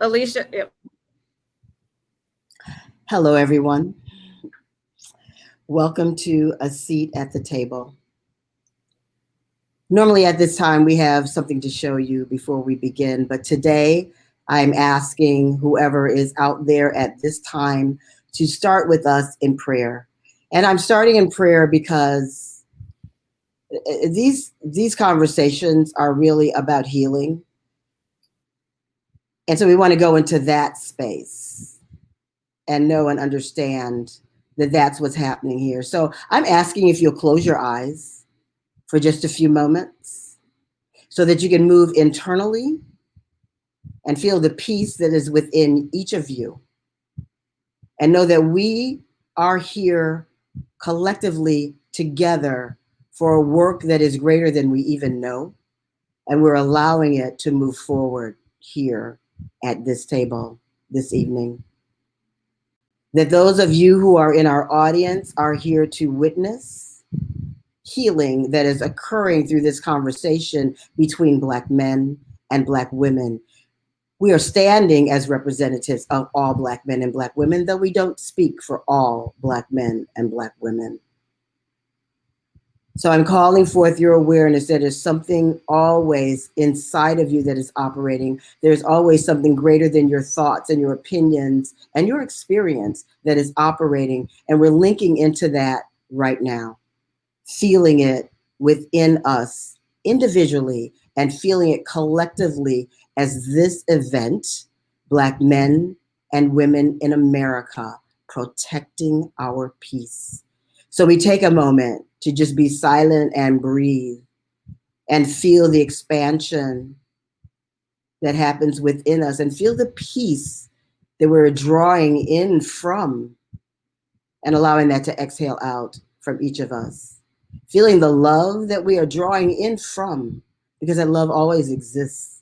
Alicia, Hello, everyone. Welcome to A Seat at the Table. Normally at this time, we have something to show you before we begin, but today I'm asking whoever is out there at this time to start with us in prayer. And I'm starting in prayer because these conversations are really about healing. And so we want to go into that space and know and understand that that's what's happening here. So I'm asking if you'll close your eyes for just a few moments so that you can move internally and feel the peace that is within each of you. And know that we are here collectively together for a work that is greater than we even know. And we're allowing it to move forward here at this table this evening. That those of you who are in our audience are here to witness healing that is occurring through this conversation between Black men and Black women. We are standing as representatives of all Black men and Black women, though we don't speak for all Black men and Black women. So I'm calling forth your awareness that there's something always inside of you that is operating. There's always something greater than your thoughts and your opinions and your experience that is operating. And we're linking into that right now, feeling it within us individually and feeling it collectively as this event, Black men and women in America, protecting our peace. So we take a moment to just be silent and breathe and feel the expansion that happens within us and feel the peace that we're drawing in from and allowing that to exhale out from each of us. Feeling the love that we are drawing in from, because that love always exists.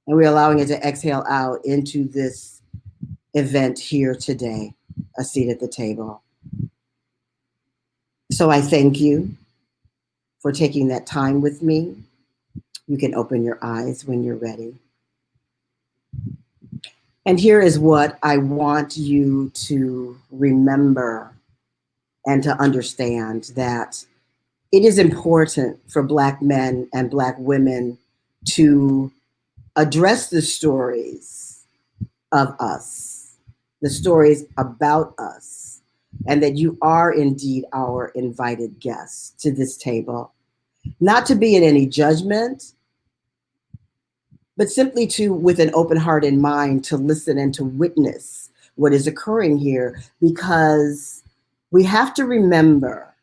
And we're allowing it to exhale out into this event here today, a seat at the table. So I thank you for taking that time with me. You can open your eyes when you're ready. And here is what I want you to remember and to understand, that it is important for Black men and Black women to address the stories of us, the stories about us, and that you are indeed our invited guests to this table. Not to be in any judgment, but simply to, with an open heart and mind, to listen and to witness what is occurring here, because we have to remember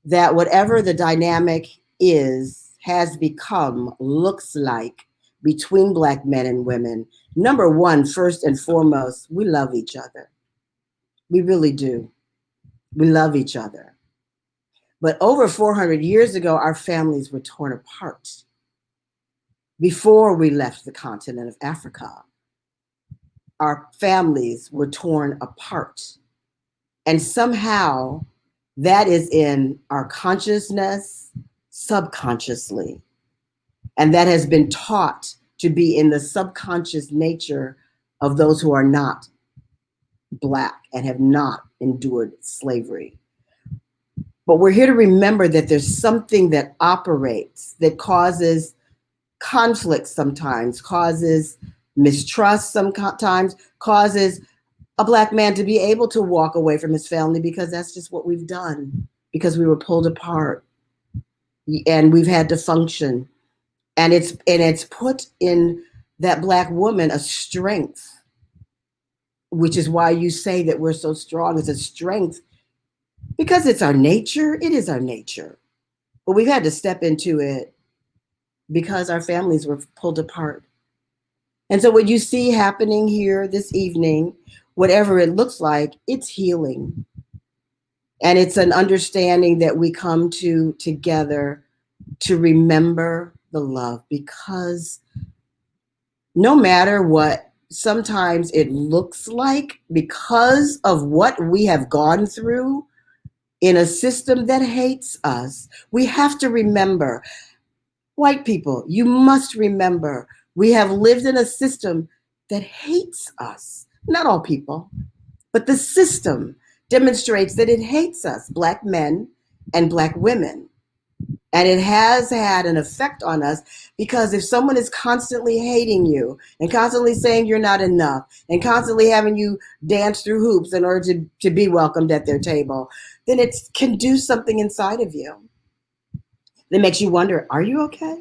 that whatever the dynamic is, has become, looks like between Black men and women, number one, first and foremost, we love each other. We really do. We love each other. But over 400 years ago, our families were torn apart. Before we left the continent of Africa, our families were torn apart. And somehow that is in our consciousness, subconsciously. And that has been taught to be in the subconscious nature of those who are not Black and have not endured slavery. But we're here to remember that there's something that operates, that causes conflict sometimes, causes mistrust sometimes, causes a Black man to be able to walk away from his family, because that's just what we've done, because we were pulled apart and we've had to function. And it's put in that Black woman a strength, which is why you say that we're so strong. It's a strength because it's our nature. It is our nature. But we've had to step into it because our families were pulled apart. And so what you see happening here this evening, whatever it looks like, it's healing. And it's an understanding that we come to together to remember the love, because no matter what sometimes it looks like, because of what we have gone through in a system that hates us, we have to remember, white people, you must remember, we have lived in a system that hates us. Not all people, but the system demonstrates that it hates us, Black men and Black women. And it has had an effect on us, because if someone is constantly hating you and constantly saying you're not enough and constantly having you dance through hoops in order to be welcomed at their table, then it can do something inside of you that makes you wonder, are you okay?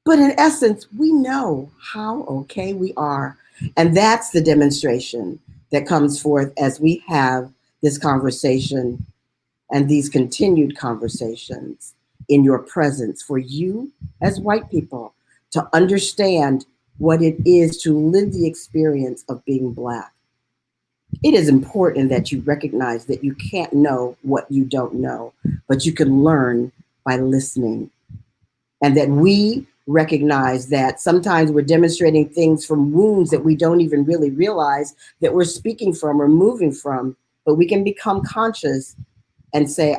But in essence, we know how okay we are. And that's the demonstration that comes forth as we have this conversation and these continued conversations in your presence, for you as white people to understand what it is to live the experience of being Black. It is important that you recognize that you can't know what you don't know, but you can learn by listening. And that we recognize that sometimes we're demonstrating things from wounds that we don't even really realize that we're speaking from or moving from, but we can become conscious and say,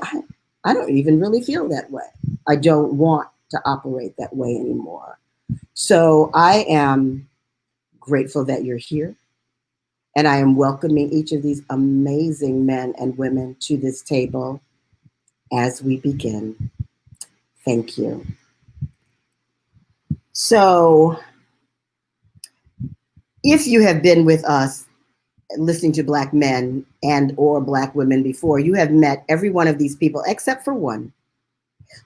I don't even really feel that way. I don't want to operate that way anymore. So I am grateful that you're here. And I am welcoming each of these amazing men and women to this table as we begin. Thank you. So if you have been with us listening to Black men and or Black women before, you have met every one of these people except for one.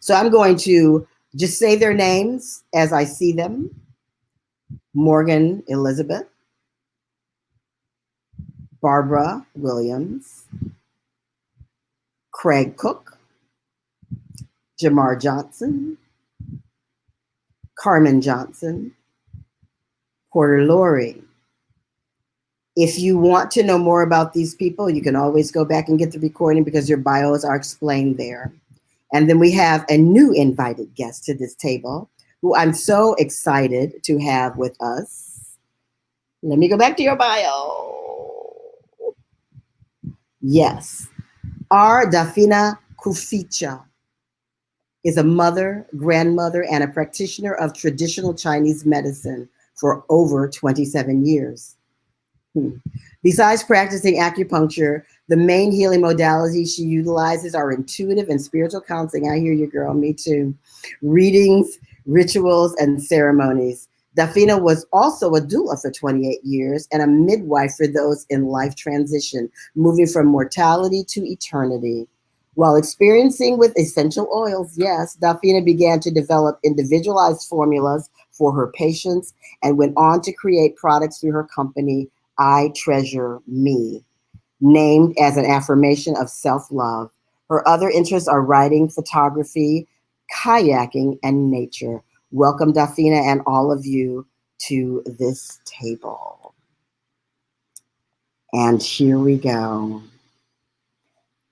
So I'm going to just say their names as I see them. Morgan Elizabeth, Barbara Williams, Craig Cook, Jamar Johnson, Carmen Johnson, Porter Laurie. If you want to know more about these people, you can always go back and get the recording because your bios are explained there. And then we have a new invited guest to this table who I'm so excited to have with us. Let me go back to your bio. Yes. Our Dafina Kuficha is a mother, grandmother, and a practitioner of traditional Chinese medicine for over 27 years. Besides practicing acupuncture, the main healing modalities she utilizes are intuitive and spiritual counseling. I hear you, girl, me too. Readings, rituals, and ceremonies. Dafina was also a doula for 28 years and a midwife for those in life transition, moving from mortality to eternity. While experiencing with essential oils, yes, Dafina began to develop individualized formulas for her patients and went on to create products through her company, I Treasure Me, named as an affirmation of self-love. Her other interests are writing, photography, kayaking, and nature. Welcome, Dafina, and all of you to this table. And here we go.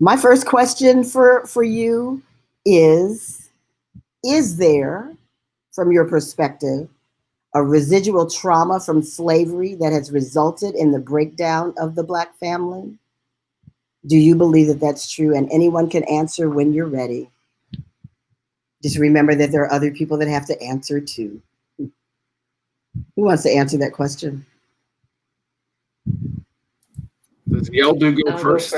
My first question for you is there, from your perspective, a residual trauma from slavery that has resulted in the breakdown of the Black family? Do you believe that that's true? And anyone can answer when you're ready. Just remember that there are other people that have to answer too. Who wants to answer that question? Does the elder go first?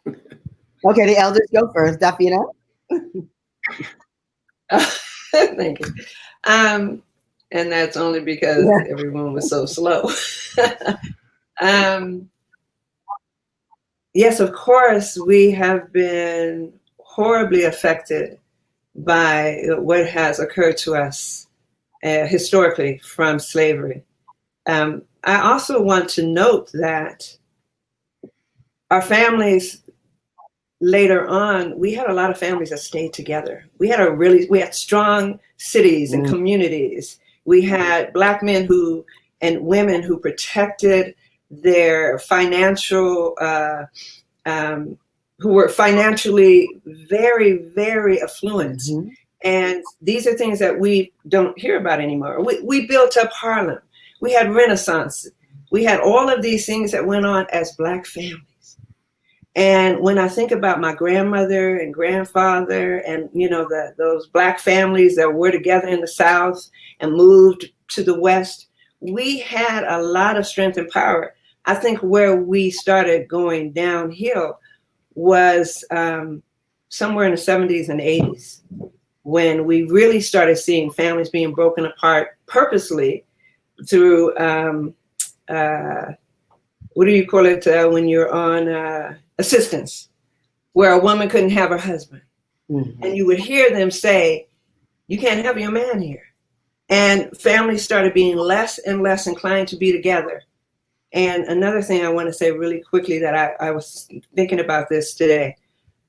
Okay, the elders go first. Dafina? Thank you. And that's only because everyone was so slow. Yes, of course, we have been horribly affected by what has occurred to us historically from slavery. I also want to note that our families later on, we had a lot of families that stayed together. We had strong cities and communities. We had Black men and women who protected their financial, who were financially very, very affluent. Mm-hmm. And these are things that we don't hear about anymore. We built up Harlem. We had Renaissance. We had all of these things that went on as Black families. And when I think about my grandmother and grandfather and, those Black families that were together in the South and moved to the West, we had a lot of strength and power. I think where we started going downhill was somewhere in the 70s and 80s, when we really started seeing families being broken apart purposely through, what do you call it, when you're on assistance, where a woman couldn't have her husband. Mm-hmm. And you would hear them say, you can't have your man here. And families started being less and less inclined to be together. And another thing I want to say really quickly, that I was thinking about this today.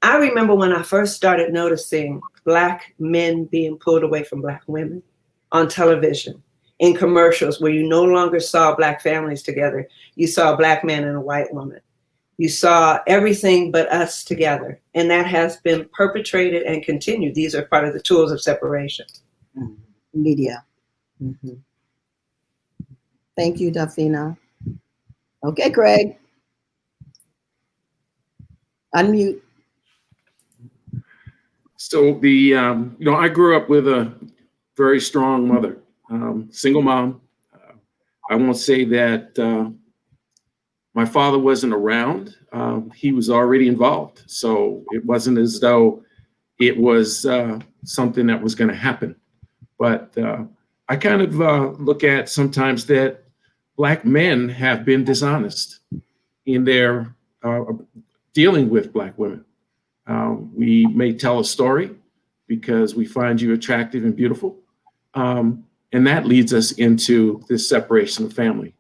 I remember when I first started noticing Black men being pulled away from Black women on television, in commercials, where you no longer saw Black families together. You saw a Black man and a white woman. You saw everything but us together. And that has been perpetrated and continued. These are part of the tools of separation. Mm-hmm. Media. Mm-hmm. Thank you, Dafina. Okay, Craig. Unmute. So I grew up with a very strong mother, single mom. I won't say that my father wasn't around. He was already involved. So it wasn't as though it was something that was going to happen. But I kind of look at sometimes that Black men have been dishonest in their dealing with Black women. We may tell a story because we find you attractive and beautiful. And that leads us into this separation of family.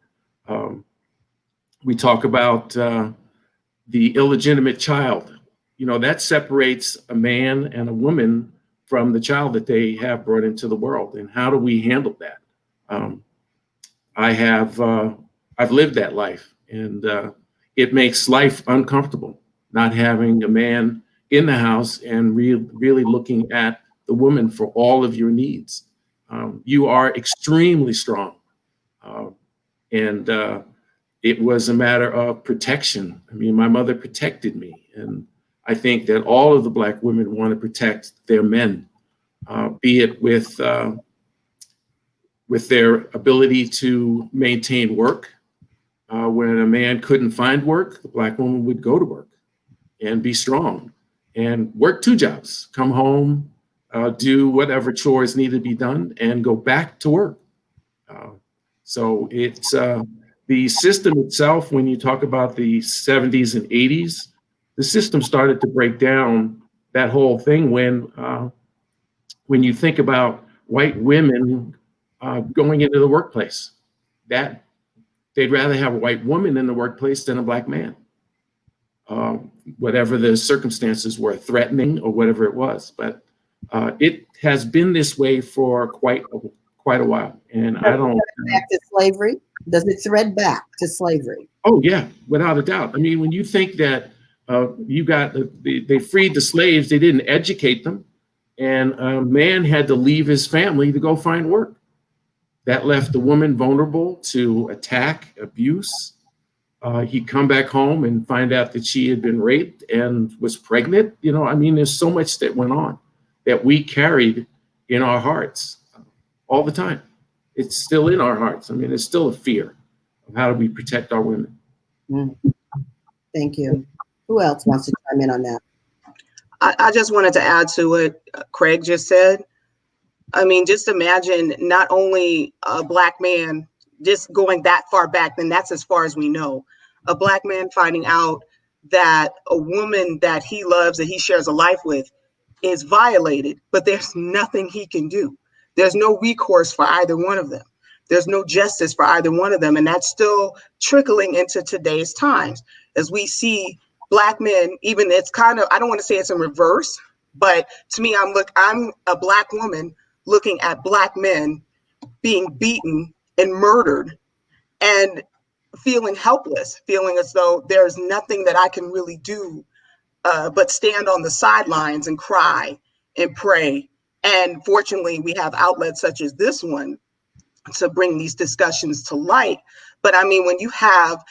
We talk about the illegitimate child. That separates a man and a woman from the child that they have brought into the world. And how do we handle that? I've lived that life, and it makes life uncomfortable not having a man in the house and really looking at the woman for all of your needs. You are extremely strong. And it was a matter of protection. I mean, my mother protected me. And I think that all of the Black women want to protect their men, be it with their ability to maintain work. When a man couldn't find work, the Black woman would go to work and be strong and work 2 jobs, come home, do whatever chores need to be done, and go back to work. So it's the system itself. When you talk about the 70s and 80s, the system started to break down. That whole thing when you think about white women going into the workplace, that they'd rather have a white woman in the workplace than a Black man. Whatever the circumstances were, threatening or whatever it was. But it has been this way for quite a while. And I don't. Back to slavery? Does it thread back to slavery? Oh, yeah, without a doubt. I mean, when you think that they freed the slaves, they didn't educate them. And a man had to leave his family to go find work. That left the woman vulnerable to attack, abuse. He'd come back home and find out that she had been raped and was pregnant. I mean, there's so much that went on that we carried in our hearts all the time. It's still in our hearts. I mean, there's still a fear of how do we protect our women. Thank you. Who else wants to chime in on that? I just wanted to add to what Craig just said. I mean, just imagine not only a Black man just going that far back, then that's as far as we know. A Black man finding out that a woman that he loves, that he shares a life with, is violated, but there's nothing he can do. There's no recourse for either one of them. There's no justice for either one of them. And that's still trickling into today's times as we see Black men, even it's kind of, I don't want to say it's in reverse, but to me, I'm a Black woman looking at Black men being beaten and murdered and feeling helpless, feeling as though there's nothing that I can really do but stand on the sidelines and cry and pray. And fortunately, we have outlets such as this one to bring these discussions to light. But I mean, when you have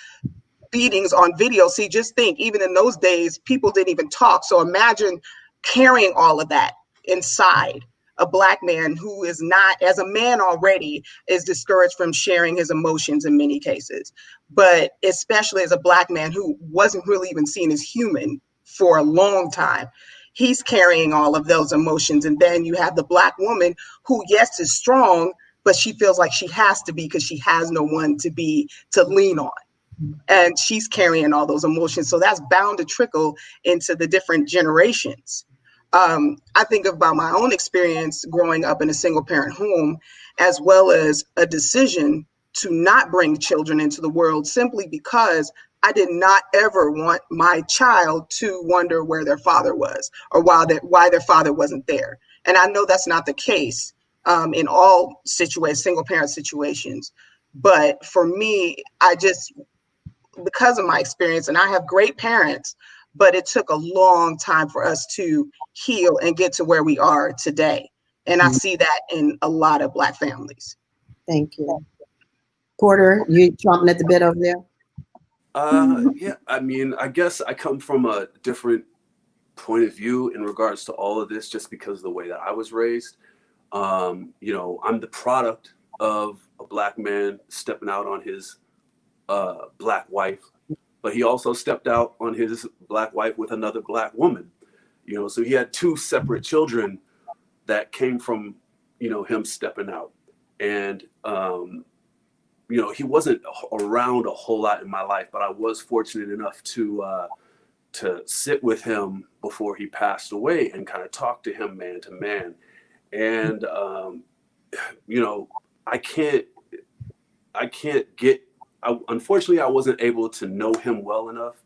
beatings on video, see, just think, even in those days, people didn't even talk. So imagine carrying all of that inside. a Black man who is not, as a man already, is discouraged from sharing his emotions in many cases, but especially as a Black man who wasn't really even seen as human for a long time. He's carrying all of those emotions. And then you have the Black woman who, yes, is strong, but she feels like she has to be because she has no one to lean on. And she's carrying all those emotions. So that's bound to trickle into the different generations. I think about my own experience growing up in a single parent home, as well as a decision to not bring children into the world simply because I did not ever want my child to wonder where their father was or why their father wasn't there. And I know that's not the case in all single parent situations. But for me, because of my experience, and I have great parents, but it took a long time for us to heal and get to where we are today. And I see that in a lot of Black families. Thank you. Porter, you chomping at the bit over there? Yeah, I mean, I guess I come from a different point of view in regards to all of this, just because of the way that I was raised. I'm the product of a Black man stepping out on his Black wife, but he also stepped out on his Black wife with another Black woman. So he had two separate children that came from, him stepping out. And he wasn't around a whole lot in my life, but I was fortunate enough to sit with him before he passed away and kind of talk to him man to man. And unfortunately, I wasn't able to know him well enough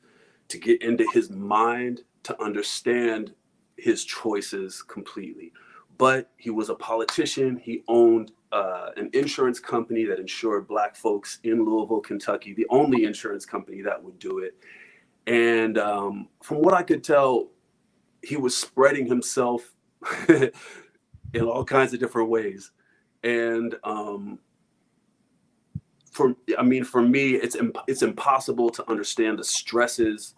to get into his mind to understand his choices completely. But he was a politician. He owned an insurance company that insured Black folks in Louisville, Kentucky, the only insurance company that would do it. And from what I could tell, he was spreading himself in all kinds of different ways. And for me, it's impossible to understand the stresses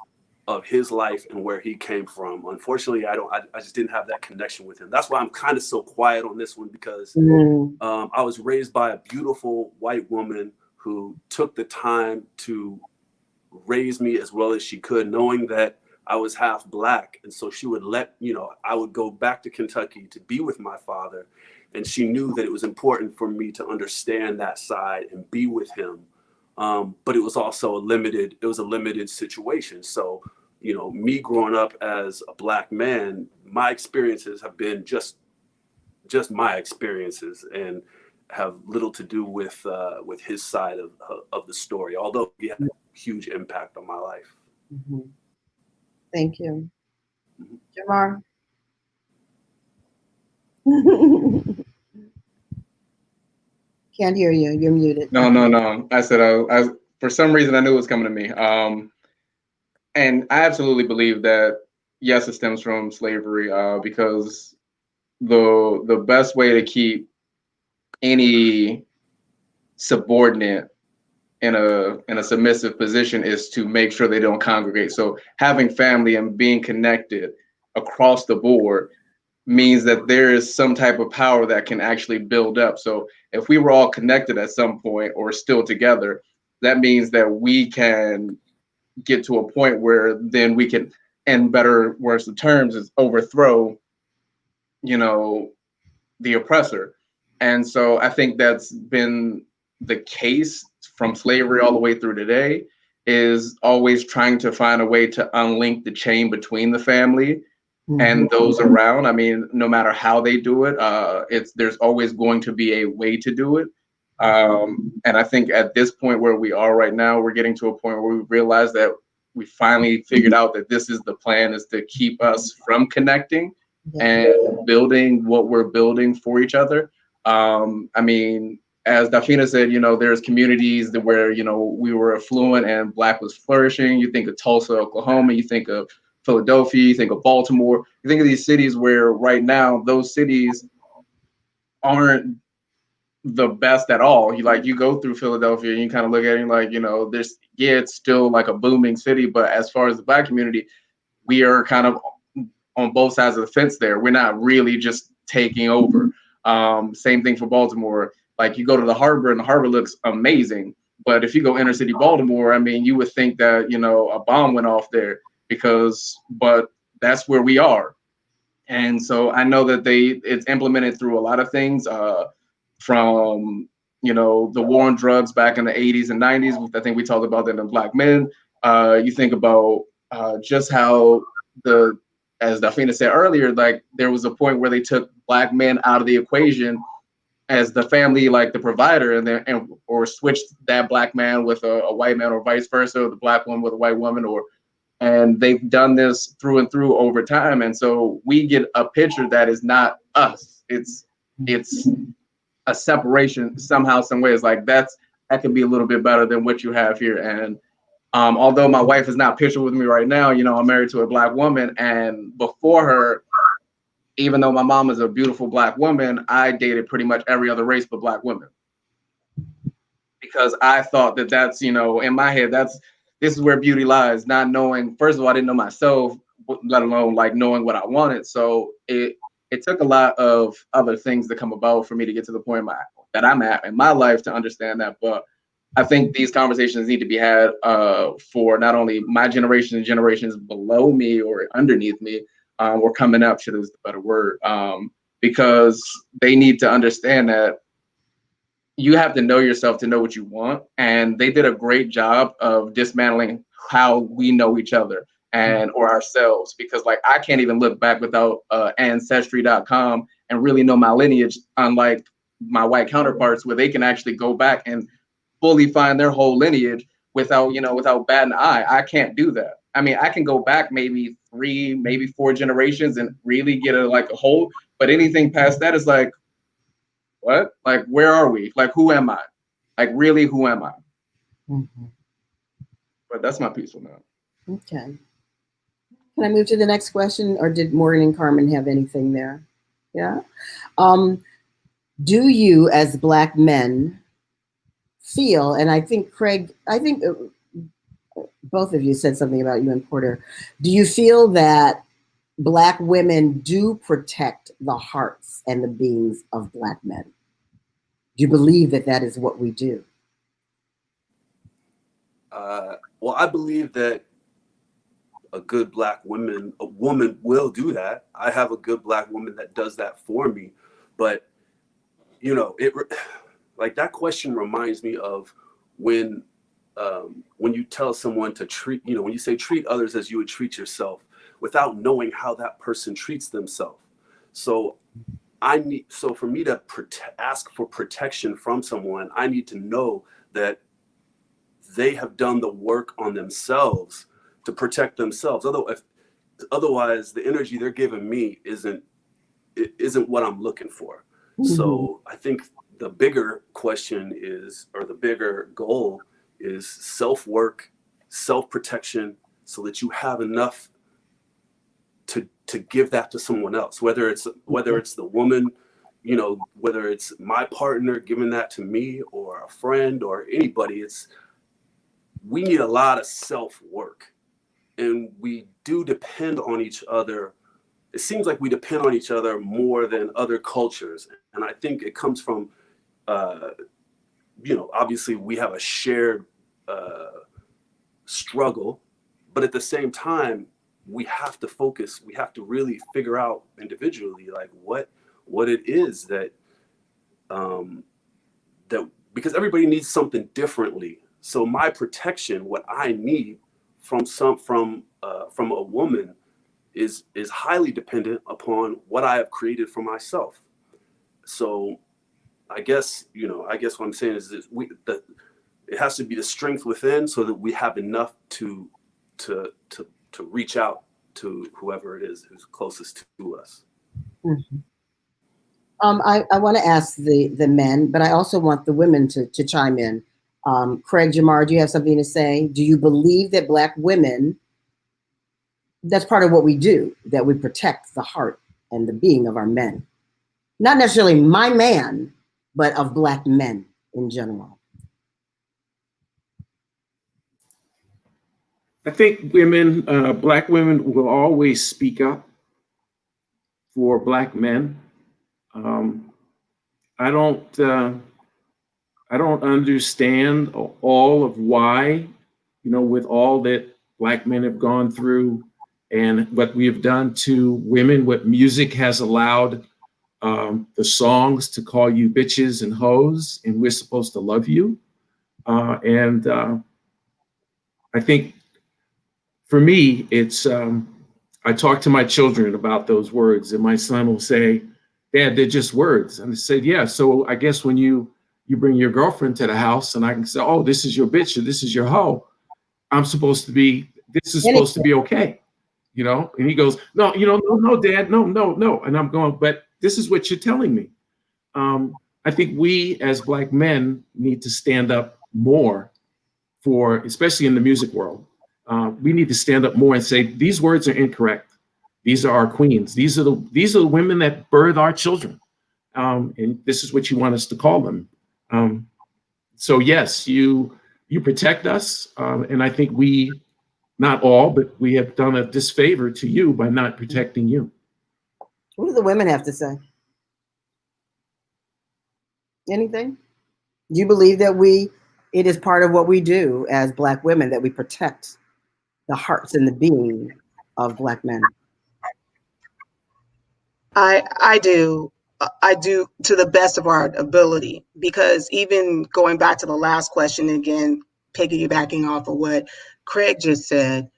of his life and where he came from. Unfortunately, I just didn't have that connection with him. That's why I'm kind of so quiet on this one, because I was raised by a beautiful white woman who took the time to raise me as well as she could, knowing that I was half Black. And so she would I would go back to Kentucky to be with my father. And she knew that it was important for me to understand that side and be with him. But it was also a limited situation. So, me growing up as a Black man, my experiences have been just my experiences and have little to do with his side of the story, although he had a huge impact on my life. Mm-hmm. Thank you. Jamar? Can't hear you. You're muted. No. I said, I for some reason, I knew it was coming to me. And I absolutely believe that, yes, it stems from slavery, because the best way to keep any subordinate in a submissive position is to make sure they don't congregate. So having family and being connected across the board means that there is some type of power that can actually build up. So if we were all connected at some point or still together, that means that we can get to a point where then we can, in better words of terms, is overthrow, the oppressor. And so I think that's been the case from slavery all the way through today, is always trying to find a way to unlink the chain between the family and those around. I mean, no matter how they do it, there's always going to be a way to do it. And I think at this point where we are right now, we're getting to a point where we realize that we finally figured out that this is the plan, is to keep us from connecting and building what we're building for each other. I mean, as Dafina said, there's communities where, we were affluent and Black was flourishing. You think of Tulsa, Oklahoma, you think of Philadelphia, you think of Baltimore, you think of these cities where right now those cities aren't the best at all. You go through Philadelphia and you kind of look at it and it's still like a booming city, but as far as the Black community, we are kind of on both sides of the fence there. We're not really just taking over. Same thing for Baltimore. Like you go to the harbor and the harbor looks amazing. But if you go inner city Baltimore, I mean, you would think that, you know, a bomb went off there but that's where we are. And so I know that it's implemented through a lot of things, from, you know, the war on drugs back in the 80s and 90s. I think we talked about that in Black Men. You think about just how as Dafina said earlier, like there was a point where they took Black men out of the equation as the family, like the provider, or switched that Black man with a white man, or vice versa, or the Black woman with a white woman, and they've done this through and through over time. And so we get a picture that is not us. It's a separation somehow, some ways. Like that can be a little bit better than what you have here. And although my wife is not pictured with me right now, you know, I'm married to a Black woman, and before her, even though my mom is a beautiful Black woman, I dated pretty much every other race but Black women, because I thought that that's, you know, in my head, this is where beauty lies. Not knowing, first of all, I didn't know myself, let alone like knowing what I wanted. So it took a lot of other things to come about for me to get to the point that I'm at in my life to understand that. But I think these conversations need to be had for not only my generation and generations below me or underneath me, or coming up, should is the better word, because they need to understand that you have to know yourself to know what you want. And they did a great job of dismantling how we know each other or ourselves, because like I can't even look back without ancestry.com and really know my lineage, unlike my white counterparts, where they can actually go back and fully find their whole lineage without batting an eye. I can't do that. I mean, I can go back maybe 3, maybe 4 generations and really get a whole, but anything past that is like, what? Like, where are we? Like, who am I? Like, really, who am I? Mm-hmm. But that's my piece on that. Okay. Can I move to the next question, or did Morgan and Carmen have anything there? Yeah. Do you, as Black men, feel, and I think Craig, both of you said something about you and Porter, do you feel that Black women do protect the hearts and the beings of Black men? Do you believe that is what we do? Well, I believe that a good Black woman will do that. I have a good Black woman that does that for me. But, you know, like that question reminds me of when you tell someone to treat, you know, when you say treat others as you would treat yourself, without knowing how that person treats themselves. So for me to ask for protection from someone, I need to know that they have done the work on themselves to protect themselves. Otherwise, the energy they're giving me isn't what I'm looking for. Mm-hmm. So I think the bigger question is, or the bigger goal is self-work, self-protection, so that you have enough to give that to someone else, whether it's the woman, you know, whether it's my partner giving that to me, or a friend, or anybody. We need a lot of self-work, and we do depend on each other. It seems like we depend on each other more than other cultures, and I think it comes from you know, obviously we have a shared struggle, but at the same time, we have to focus. We have to really figure out individually, like what it is that because everybody needs something differently. So my protection, what I need from a woman, is highly dependent upon what I have created for myself. So I guess what I'm saying is that it has to be the strength within, so that we have enough to reach out to whoever it is who's closest to us. Mm-hmm. I want to ask the men, but I also want the women to chime in. Craig, Jamar, do you have something to say? Do you believe that Black women, that's part of what we do, that we protect the heart and the being of our men? Not necessarily my man, but of Black men in general. I think Black women will always speak up for Black men. I don't understand all of why, with all that Black men have gone through and what we have done to women, what music has allowed the songs to call you bitches and hoes, and we're supposed to love you. And I think for me, it's, I talk to my children about those words, and my son will say, Dad, they're just words. And I said, yeah, so I guess when you bring your girlfriend to the house and I can say, oh, this is your bitch or this is your hoe, this is supposed to be okay, And he goes, no, no, Dad, no. And I'm going, but this is what you're telling me. I think we as Black men need to stand up more for, especially in the music world. We need to stand up more and say, these words are incorrect. These are our queens. These are the women that birth our children. And this is what you want us to call them. So yes, you protect us. And I think we, not all, but we have done a disfavor to you by not protecting you. What do the women have to say? Anything? Do you believe that it is part of what we do as Black women, that we protect the hearts and the being of Black men? I do. I do to the best of our ability, because even going back to the last question again, piggybacking off of what Craig just said,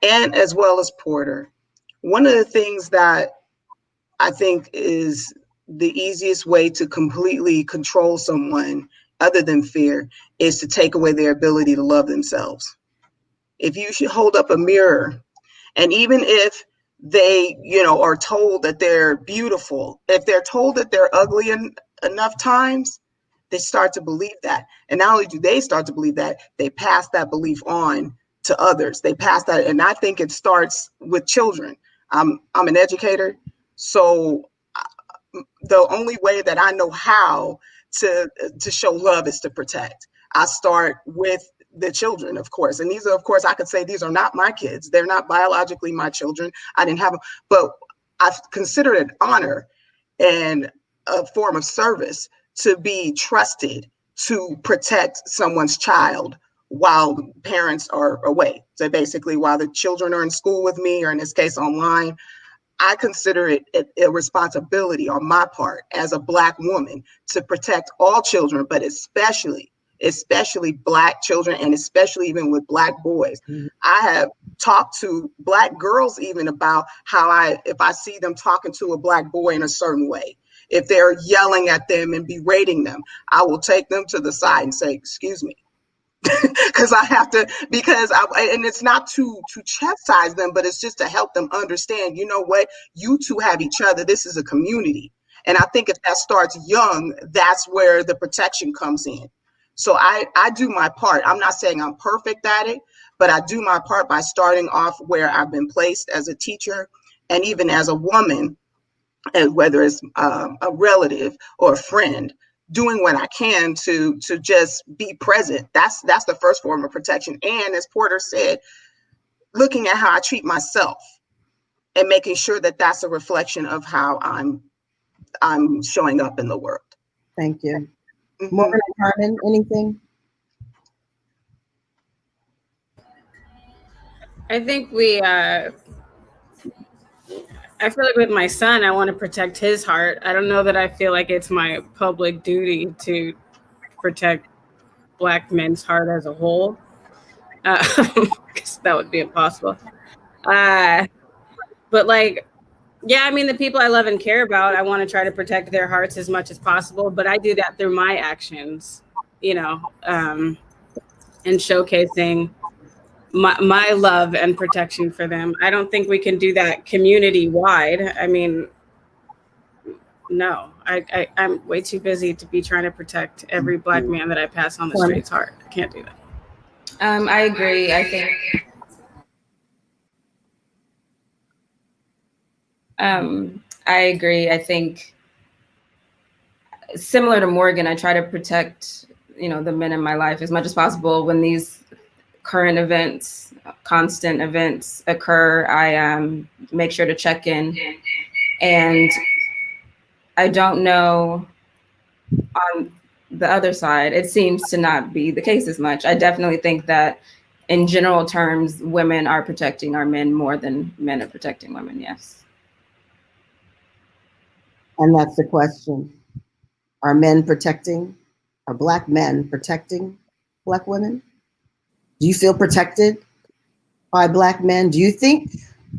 and as well as Porter, one of the things that I think is the easiest way to completely control someone other than fear is to take away their ability to love themselves. If you should hold up a mirror, and even if they, are told that they're beautiful, if they're told that they're ugly enough times, they start to believe that. And not only do they start to believe that, they pass that belief on to others. They pass that. And I think it starts with children. I'm an educator. So the only way that I know how to show love is to protect. I start with the children, of course. And these are, of course, I could say these are not my kids. They're not biologically my children. I didn't have them, but I consider it an honor and a form of service to be trusted to protect someone's child while parents are away. So basically, while the children are in school with me, or in this case, online, I consider it a responsibility on my part as a Black woman to protect all children, but especially Black children, and especially even with Black boys. Mm-hmm. I have talked to Black girls even about how if I see them talking to a Black boy in a certain way, if they're yelling at them and berating them, I will take them to the side and say, excuse me. Because I have to, and it's not to chastise them, but it's just to help them understand, you know what, you two have each other. This is a community. And I think if that starts young, that's where the protection comes in. So I do my part. I'm not saying I'm perfect at it, but I do my part by starting off where I've been placed as a teacher, and even as a woman, and whether it's a relative or a friend, doing what I can to just be present. That's the first form of protection. And as Porter said, looking at how I treat myself and making sure that that's a reflection of how I'm showing up in the world. Thank you. Mm-hmm. Morgan and Carmen, anything? I think I feel like with my son, I want to protect his heart. I don't know that I feel like it's my public duty to protect Black men's heart as a whole, because that would be impossible. But yeah, I mean, the people I love and care about, I want to try to protect their hearts as much as possible. But I do that through my actions, and showcasing my love and protection for them. I don't think we can do that community wide. I mean, no, I'm way too busy to be trying to protect every Black man that I pass on the street's heart. I can't do that. I agree. I think I agree. I think similar to Morgan, I try to protect, the men in my life as much as possible. When these current events, constant events occur, I make sure to check in, and I don't know on the other side. It seems to not be the case as much. I definitely think that in general terms, women are protecting our men more than men are protecting women, yes. And that's the question. Are Black men protecting Black women? Do you feel protected by Black men? Do you think,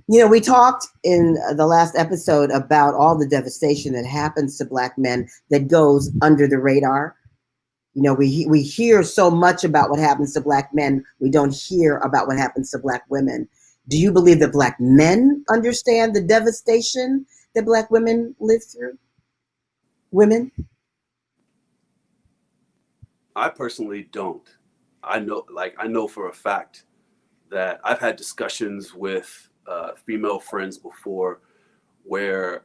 we talked in the last episode about all the devastation that happens to Black men that goes under the radar. We hear so much about what happens to Black men. We don't hear about what happens to Black women. Do you believe that Black men understand the devastation that Black women live through? Women? I personally don't. I know for a fact that I've had discussions with female friends before where,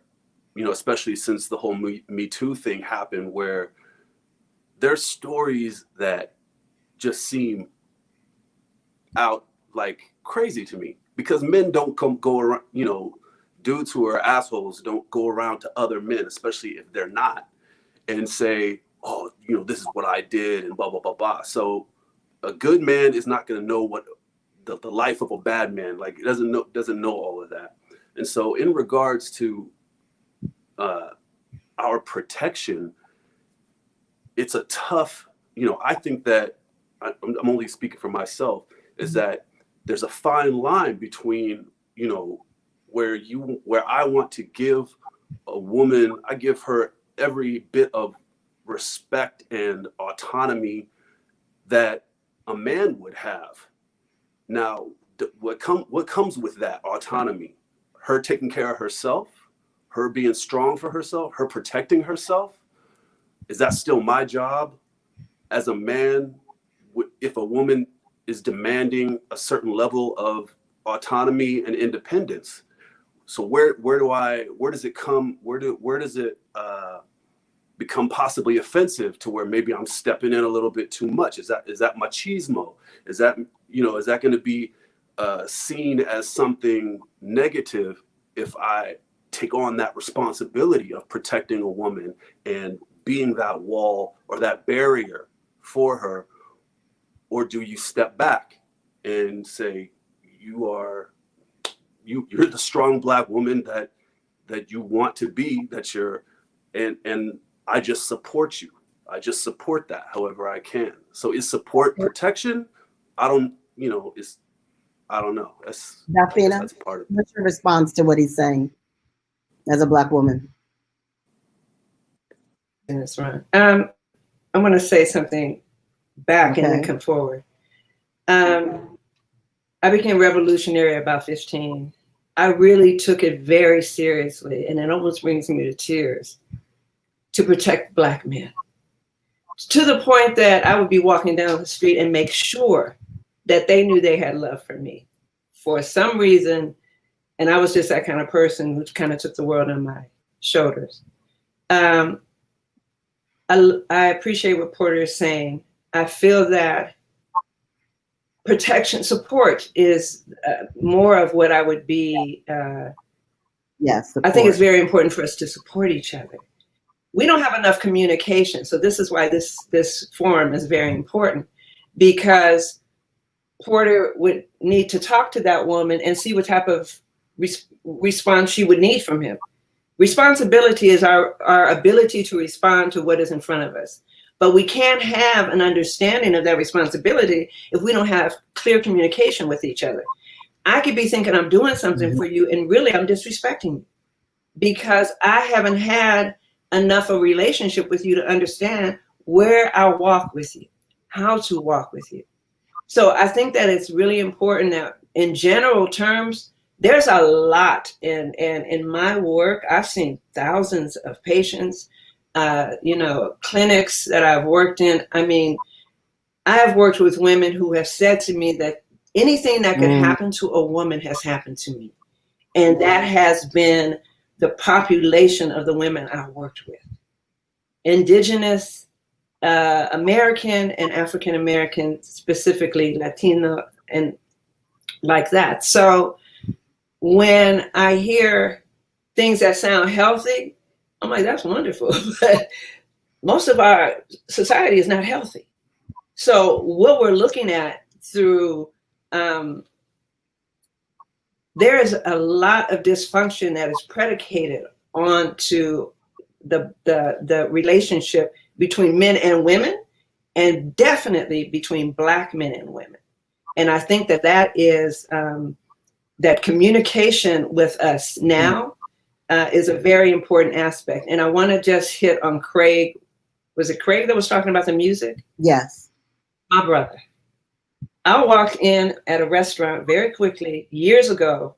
especially since the whole Me Too thing happened, where there's stories that just seem out like crazy to me, because men don't go around, dudes who are assholes don't go around to other men, especially if they're not, and say, oh, this is what I did and blah, blah, blah, blah. So a good man is not going to know what the life of a bad man, like, doesn't know all of that. And so in regards to our protection, it's a tough, I think that I'm only speaking for myself, is that there's a fine line between, where I want to give a woman, I give her every bit of respect and autonomy that a man would have. Now, what comes with that autonomy? Her taking care of herself, her being strong for herself, her protecting herself. Is that still my job as a man? If a woman is demanding a certain level of autonomy and independence, so where does it become possibly offensive to where maybe I'm stepping in a little bit too much? Is that machismo? Is that going to be seen as something negative if I take on that responsibility of protecting a woman and being that wall or that barrier for her? Or do you step back and say, you're the strong Black woman that you want to be, and I just support you. I just support that however I can. So is support protection? I don't know. Dafina, that's part of it. What's your response to what he's saying as a Black woman? That's right. I'm going to say something back and then come forward. I became revolutionary about 15. I really took it very seriously, and it almost brings me to tears, to protect Black men. To the point that I would be walking down the street and make sure that they knew they had love for me. For some reason, and I was just that kind of person who kind of took the world on my shoulders. I appreciate what Porter is saying. I feel that protection support is more of what I would be. Yes. I think it's very important for us to support each other. We don't have enough communication. So this is why this forum is very important, because Porter would need to talk to that woman and see what type of response she would need from him. Responsibility is our ability to respond to what is in front of us. But we can't have an understanding of that responsibility if we don't have clear communication with each other. I could be thinking I'm doing something for you, and really I'm disrespecting you because I haven't had enough of a relationship with you to understand where I'll walk with you, how to walk with you. So I think that it's really important that in general terms, there's a lot in my work. I've seen thousands of patients, clinics that I've worked in. I mean, I have worked with women who have said to me that anything that could happen to a woman has happened to me. And that has been the population of the women I worked with. Indigenous, American and African American, specifically Latino and like that. So when I hear things that sound healthy, I'm like, that's wonderful. But most of our society is not healthy. So what we're looking at through, there is a lot of dysfunction that is predicated onto the relationship between men and women, and definitely between Black men and women. And I think that is that communication with us now is a very important aspect. And I want to just hit on Craig. Was it Craig that was talking about the music? Yes. My brother. I walked in at a restaurant very quickly years ago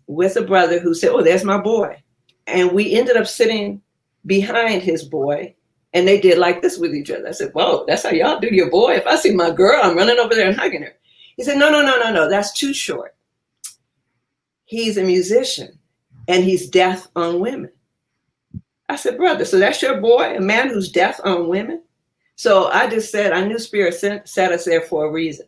with a brother who said, oh, there's my boy. And we ended up sitting behind his boy, and they did like this with each other. I said, whoa, that's how y'all do your boy? If I see my girl, I'm running over there and hugging her. He said, no, that's too short. He's a musician, and he's deaf on women. I said, brother, so that's your boy, a man who's deaf on women? So I just said, I knew Spirit set us there for a reason.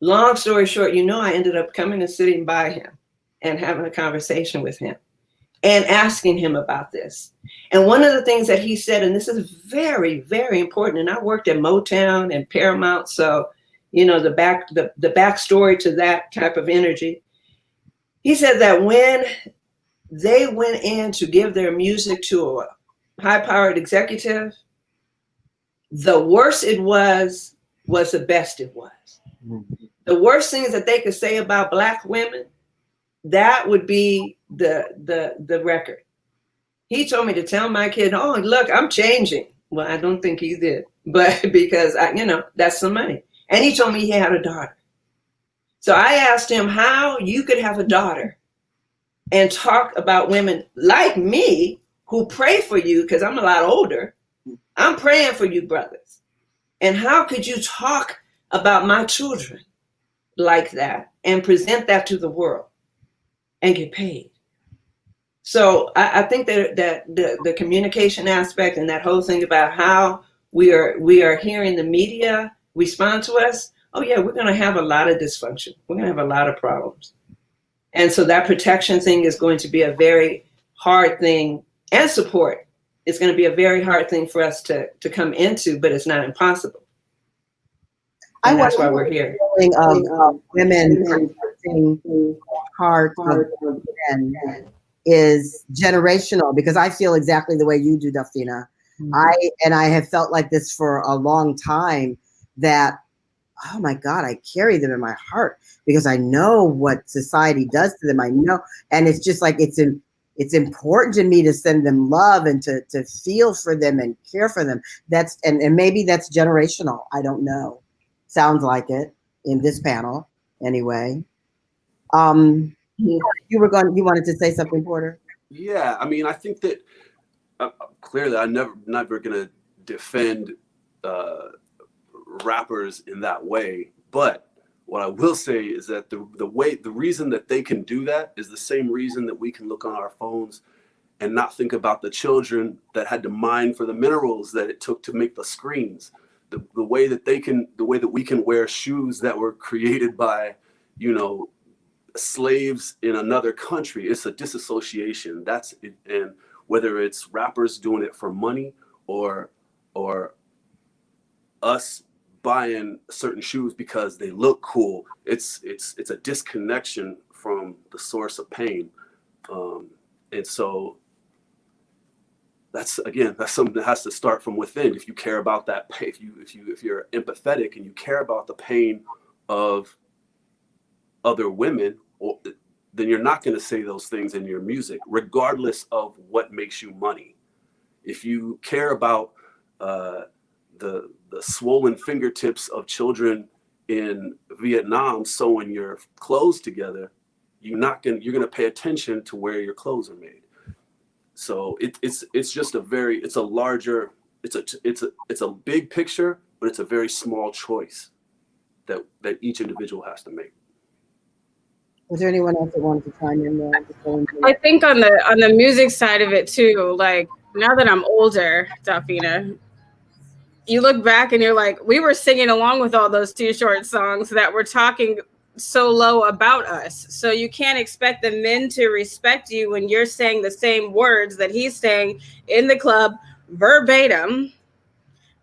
Long story short, I ended up coming and sitting by him and having a conversation with him and asking him about this. And one of the things that he said, and this is very, very important, and I worked at Motown and Paramount, so the backstory to that type of energy. He said that when they went in to give their music to a high-powered executive, the worse it was the best it was. The worst things that they could say about Black women, that would be the record. He told me to tell my kid, oh, look, I'm changing. Well, I don't think he did, but because that's some money. And he told me he had a daughter. So I asked him how you could have a daughter and talk about women like me who pray for you, because I'm a lot older. I'm praying for you, brothers. And how could you talk about my children like that and present that to the world and get paid? So I think that the communication aspect and that whole thing about how we are hearing the media respond to us, oh yeah, we're going to have a lot of dysfunction. We're going to have a lot of problems. And so that protection thing is going to be a very hard thing, and support. It's going to be a very hard thing for us to come into, but it's not impossible. And that's why we're here. Of women protecting heart of men is generational, because I feel exactly the way you do, Delphina. I have felt like this for a long time, that, oh my God, I carry them in my heart because I know what society does to them. I know, and it's just like it's important to me to send them love and to feel for them and care for them. That's and maybe that's generational. I don't know. Sounds like it in this panel anyway. You wanted to say something, Porter? Yeah, I mean, I think that clearly I'm never going to defend rappers in that way. But what I will say is that the reason that they can do that is the same reason that we can look on our phones and not think about the children that had to mine for the minerals that it took to make the screens. The way that we can wear shoes that were created by, slaves in another country. It's a disassociation. That's it. And whether it's rappers doing it for money or us buying certain shoes because they look cool, it's a disconnection from the source of pain. And so that's something that has to start from within. If you care about that pain, if you're empathetic and you care about the pain of other women, then you're not going to say those things in your music, regardless of what makes you money. If you care about the swollen fingertips of children in Vietnam sewing your clothes together, you're going to pay attention to where your clothes are made. So it's just it's a big picture, but it's a very small choice that each individual has to make. Was there anyone else that wanted to chime in there? I think on the music side of it too, like now that I'm older, Delphina, you look back and you're like, we were singing along with all those Too Short songs that were talking so low about us. So you can't expect the men to respect you when you're saying the same words that he's saying in the club verbatim.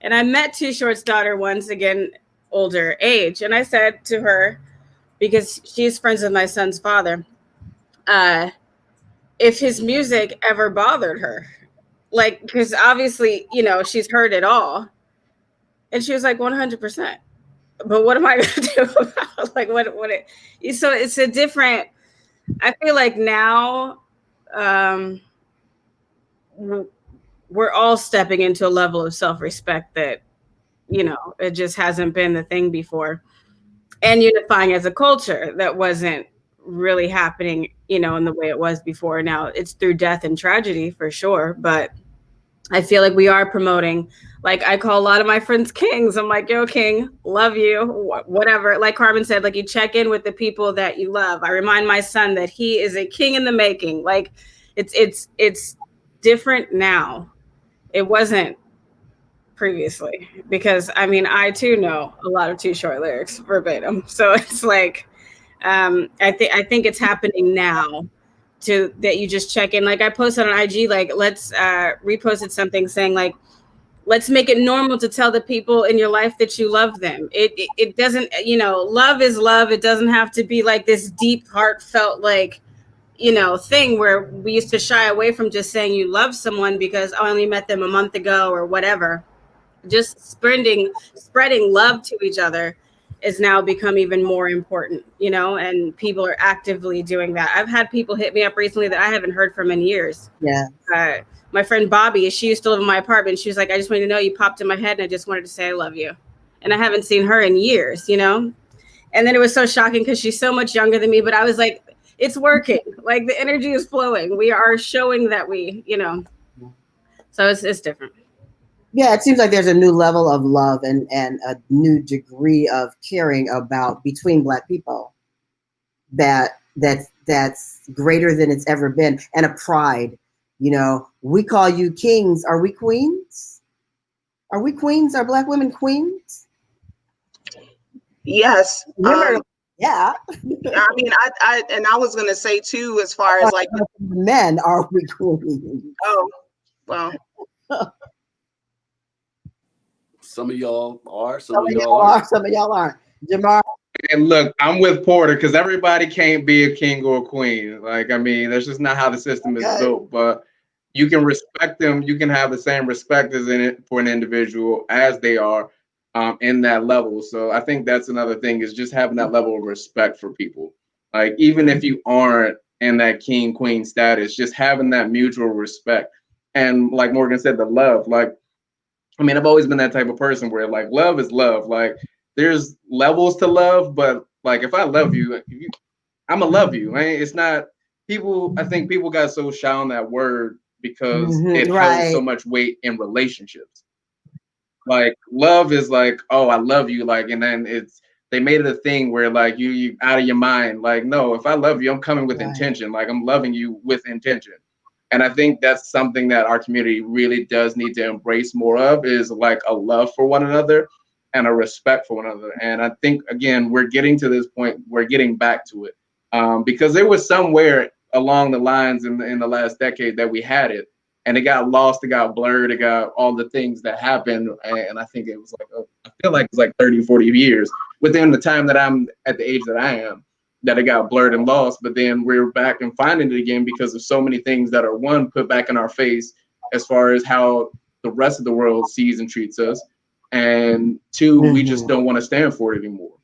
And I met Too Short's daughter once, again, older age. And I said to her, because she's friends with my son's father, if his music ever bothered her, like, because obviously, you know, she's heard it all. And she was like, 100%. But what am I going to do about, like, so it's a different, I feel like now we're all stepping into a level of self-respect that, you know, it just hasn't been the thing before. And unifying as a culture that wasn't really happening, you know, in the way it was before. Now it's through death and tragedy for sure. But I feel like we are promoting, like, I call a lot of my friends kings. I'm like, yo, king, love you, whatever. Like Carmen said, like, you check in with the people that you love. I remind my son that he is a king in the making. Like, it's different now. It wasn't previously, because I mean, I too know a lot of Too Short lyrics verbatim. So it's like, I think it's happening now, to that you just check in. Like I posted on IG, like, let's reposted something saying, like, let's make it normal to tell the people in your life that you love them. It doesn't, you know, love is love. It doesn't have to be like this deep, heartfelt, like, you know, thing where we used to shy away from just saying you love someone because I only met them a month ago or whatever. Just spreading love to each other is now become even more important, you know, and people are actively doing that. I've had people hit me up recently that I haven't heard from in years. Yeah. My friend Bobby, she used to live in my apartment. She was like, I just wanted to know, you popped in my head and I just wanted to say I love you. And I haven't seen her in years, you know? And then it was so shocking because she's so much younger than me, but I was like, it's working. Like, the energy is flowing. We are showing that we, you know, so it's different. Yeah, it seems like there's a new level of love and a new degree of caring about between Black people that's greater than it's ever been, and a pride. You know, we call you kings. Are we queens? Are we queens? Are Black women queens? Yes. Yeah. I mean, I was gonna say too, as far as like men, are we queens? Oh, well. Some of y'all are, some of y'all aren't. Some of y'all aren't. Jamar. And look, I'm with Porter because everybody can't be a king or a queen. Like, I mean, that's just not how the system is built. But you can respect them. You can have the same respect as in it for an individual as they are in that level. So I think that's another thing, is just having that level of respect for people. Like, even if you aren't in that king queen status, just having that mutual respect. And like Morgan said, the love. Like, I mean, I've always been that type of person where, like, love is love. Like, there's levels to love, but like, if I love you, I'm gonna love you. Right? It's not people. I think people got so shy on that word because it held so much weight in relationships. Like, love is like, oh, I love you. Like, and then they made it a thing where, like, you out of your mind. Like, no, if I love you, I'm coming with intention. Like, I'm loving you with intention. And I think that's something that our community really does need to embrace more of, is like a love for one another and a respect for one another. And I think, again, we're getting to this point, we're getting back to it, because there was somewhere along the lines in the last decade that we had it, and it got lost, it got blurred, it got all the things that happened. And I think it was like, I feel like it's like 30, 40 years within the time that I'm at the age that I am, that it got blurred and lost. But then we're back and finding it again because of so many things that are, one, put back in our face as far as how the rest of the world sees and treats us, and two, we just don't want to stand for it anymore.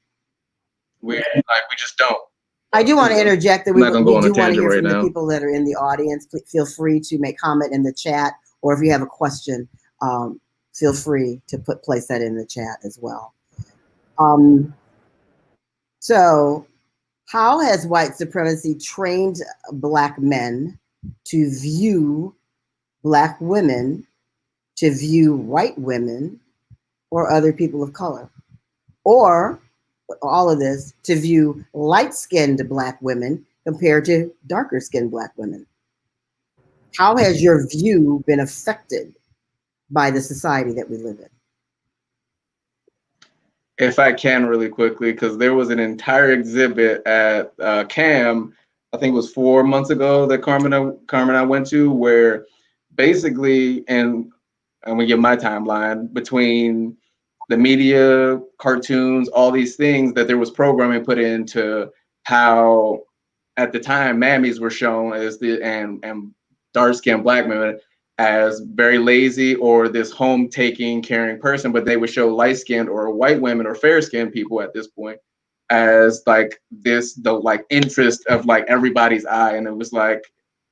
We just don't. I do want to interject that we do want to hear right from now. the people that are in the audience. Please feel free to make comment in the chat, or if you have a question, feel free to place that in the chat as well. So, how has white supremacy trained Black men to view Black women, to view white women or other people of color? Or all of this, to view light-skinned Black women compared to darker-skinned Black women? How has your view been affected by the society that we live in? if I can really quickly, because there was an entire exhibit at CAM, I think it was 4 months ago that Carmen and I went to, where basically, and I'm gonna give my timeline, between the media, cartoons, all these things, that there was programming put into how at the time mammies were shown as and dark-skinned Black women as very lazy or this home-taking, caring person, but they would show light-skinned or white women or fair-skinned people at this point as like the like interest of like everybody's eye. And it was like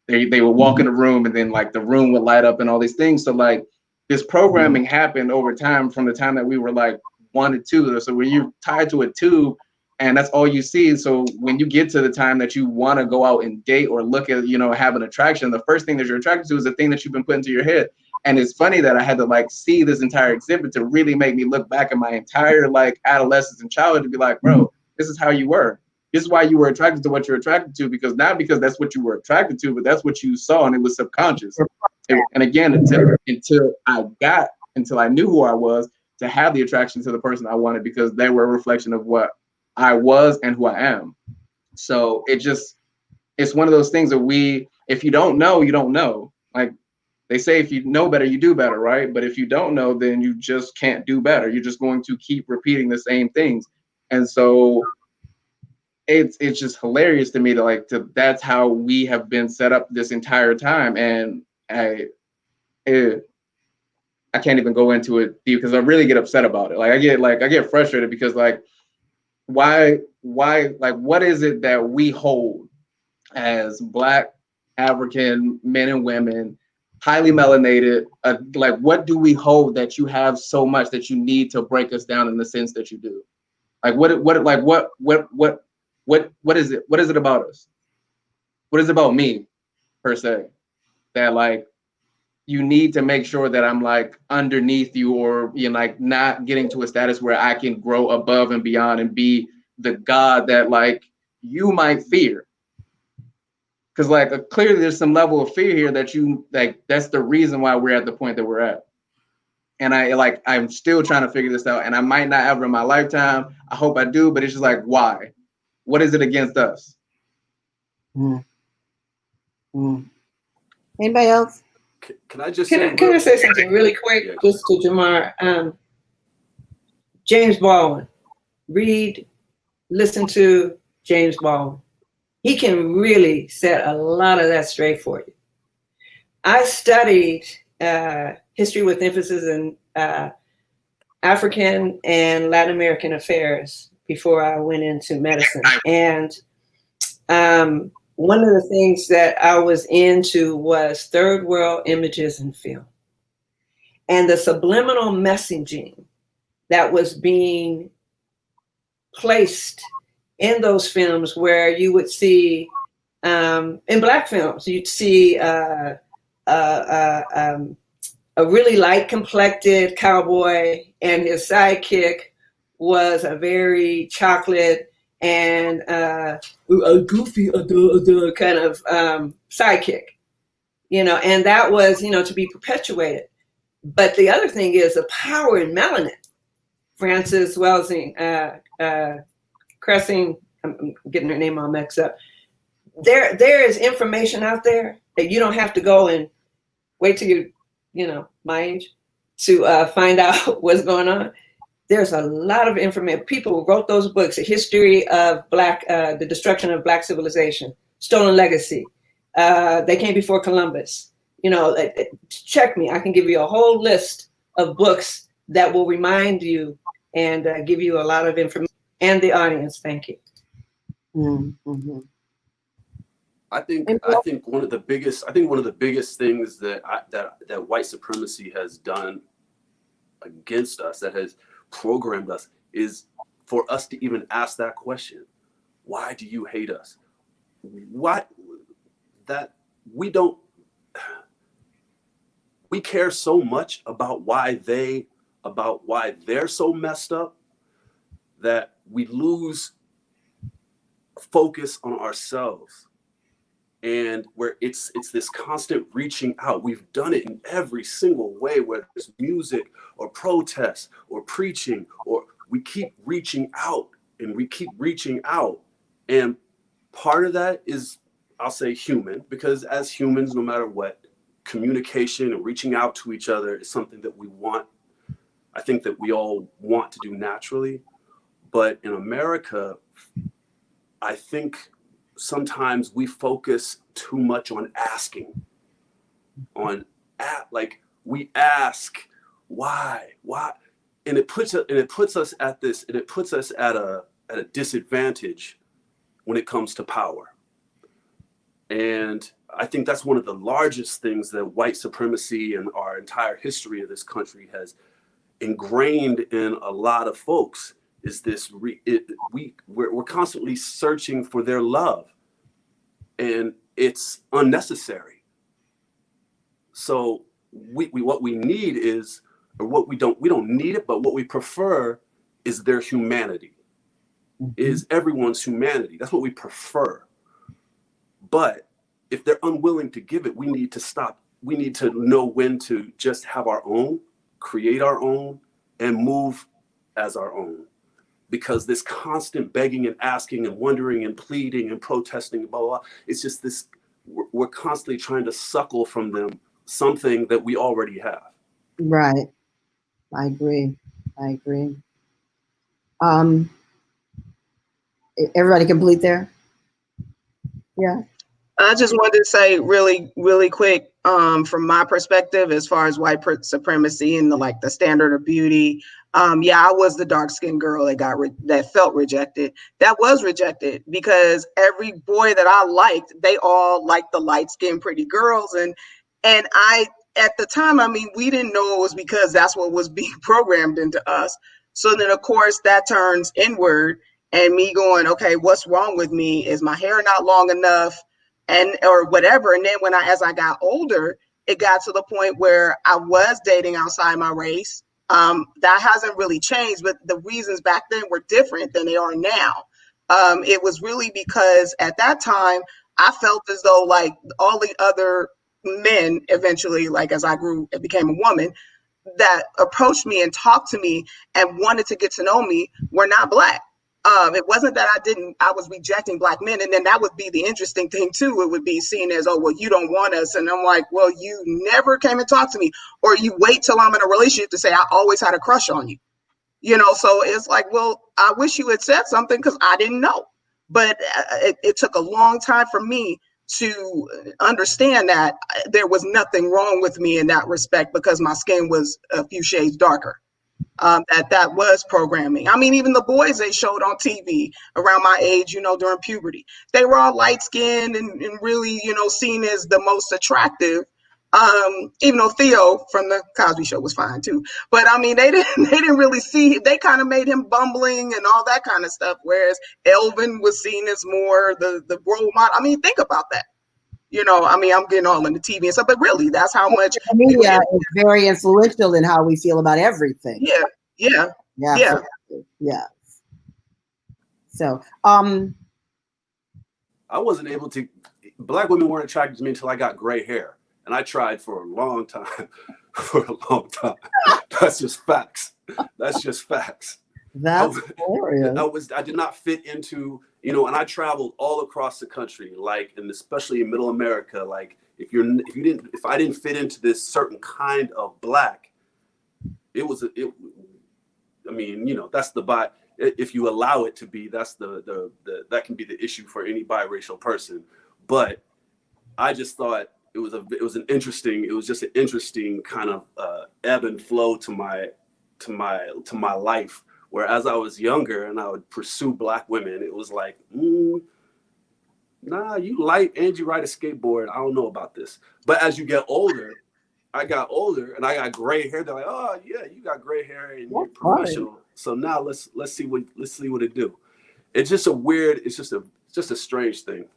they would walk in the room and then like the room would light up and all these things. So like this programming happened over time, from the time that we were like 1 to 2. So when you're tied to a tube and that's all you see, so when you get to the time that you want to go out and date or look at, have an attraction, the first thing that you're attracted to is the thing that you've been put into your head. And it's funny that I had to like see this entire exhibit to really make me look back at my entire like adolescence and childhood to be like, bro, this is how you were. This is why you were attracted to what you're attracted to, because not because that's what you were attracted to, but that's what you saw, and it was subconscious. And again, until I knew who I was, to have the attraction to the person I wanted, because they were a reflection of what I was and who I am. So it's one of those things that if you don't know, you don't know. Like they say, if you know better, you do better, right? But if you don't know, then you just can't do better. You're just going to keep repeating the same things. And so it's just hilarious to me that's how we have been set up this entire time. And I can't even go into it because I really get upset about it. I get frustrated because why what is it that we hold as Black African men and women, highly melanated? What do we hold that you have so much that you need to break us down in the sense that you do? What is it? What is it about us? What is it about me, per se, that you need to make sure that I'm underneath you, or not getting to a status where I can grow above and beyond and be the God that you might fear? Because clearly there's some level of fear here that that's the reason why we're at the point that we're at. And I'm still trying to figure this out, and I might not ever in my lifetime. I hope I do, but it's just why? What is it against us? Anybody else? Can I say something really quick, just to Jamar? James Baldwin. Listen to James Baldwin. He can really set a lot of that straight for you. I studied history with emphasis in African and Latin American affairs before I went into medicine. And one of the things that I was into was third world images and film, and the subliminal messaging that was being placed in those films, where you would see in Black films, you'd see a really light complected cowboy, and his sidekick was a very chocolate and a goofy kind of sidekick, and that was, to be perpetuated. But the other thing is the power in melanin. Frances Welsing, Cressing, I'm getting her name all mixed up. There is information out there that you don't have to go and wait till you're, my age to find out what's going on. There's a lot of information. People who wrote those books, A History of the Destruction of Black Civilization, Stolen Legacy, They Came Before Columbus. Check me. I can give you a whole list of books that will remind you and give you a lot of information. And the audience, thank you. Mm-hmm. I think one of the biggest things that white supremacy has done against us, that has programmed us, is for us to even ask that question. Why do you hate us? We care so much about why they're so messed up that we lose focus on ourselves. And where it's this constant reaching out. We've done it in every single way, whether it's music or protest or preaching, or we keep reaching out and we keep reaching out. And part of that is, I'll say, human, because as humans, no matter what, communication and reaching out to each other is something that we want. I think that we all want to do naturally. But in America, I think sometimes we focus too much on asking, like we ask why, and it puts us at a disadvantage when it comes to power. And I think that's one of the largest things that white supremacy and our entire history of this country has ingrained in a lot of folks, is this we're constantly searching for their love, and it's unnecessary. So what we need is, or what we don't need it, but what we prefer is their humanity, is everyone's humanity. That's what we prefer. But if they're unwilling to give it, we need to stop. We need to know when to just have our own, create our own, and move as our own. Because this constant begging and asking and wondering and pleading and protesting, blah, blah, blah, it's just this, we're constantly trying to suckle from them something that we already have. Right. I agree. Everybody complete there? Yeah. I just wanted to say really, really quick, from my perspective, as far as white supremacy and the standard of beauty. Yeah, I was the dark-skinned girl that felt rejected. That was rejected because every boy that I liked, they all liked the light-skinned pretty girls. And I, at the time, I mean, we didn't know it was because that's what was being programmed into us. So then, of course, that turns inward, and me going, okay, what's wrong with me? Is my hair not long enough? Or whatever. And then as I got older, it got to the point where I was dating outside my race. That hasn't really changed, but the reasons back then were different than they are now. It was really because at that time, I felt as though like all the other men eventually, like as I grew and became a woman, that approached me and talked to me and wanted to get to know me were not Black. It wasn't that I was rejecting Black men. And then that would be the interesting thing too. It would be seen as, oh, well, you don't want us. And I'm like, well, you never came and talked to me, or you wait till I'm in a relationship to say, I always had a crush on you. So it's like, well, I wish you had said something because I didn't know. But it took a long time for me to understand that there was nothing wrong with me in that respect because my skin was a few shades darker. That was programming. I mean, even the boys they showed on TV around my age, during puberty, they were all light skinned and really, seen as the most attractive. Even though Theo from the Cosby Show was fine too, but I mean, they didn't really see. They kind of made him bumbling and all that kind of stuff. Whereas Elvin was seen as more the role model. I mean, think about that. I mean, I'm getting all into TV and stuff, but really, that's how much the media is very influential in how we feel about everything. Yeah. So, I wasn't able to. Black women weren't attracted to me until I got gray hair, and I tried for a long time. That's just facts. That's glorious. I did not fit into, and I traveled all across the country, and especially in Middle America. Like if I didn't fit into this certain kind of Black, that's if you allow it to be, that's that can be the issue for any biracial person. But I just thought it was just an interesting kind of ebb and flow to my life. Where as I was younger and I would pursue Black women, it was like, nah, you light and you ride a skateboard. I don't know about this. But as you get older, I got older and I got gray hair. They're like, oh yeah, you got gray hair and you're professional. So now let's see what it do. It's just a strange thing.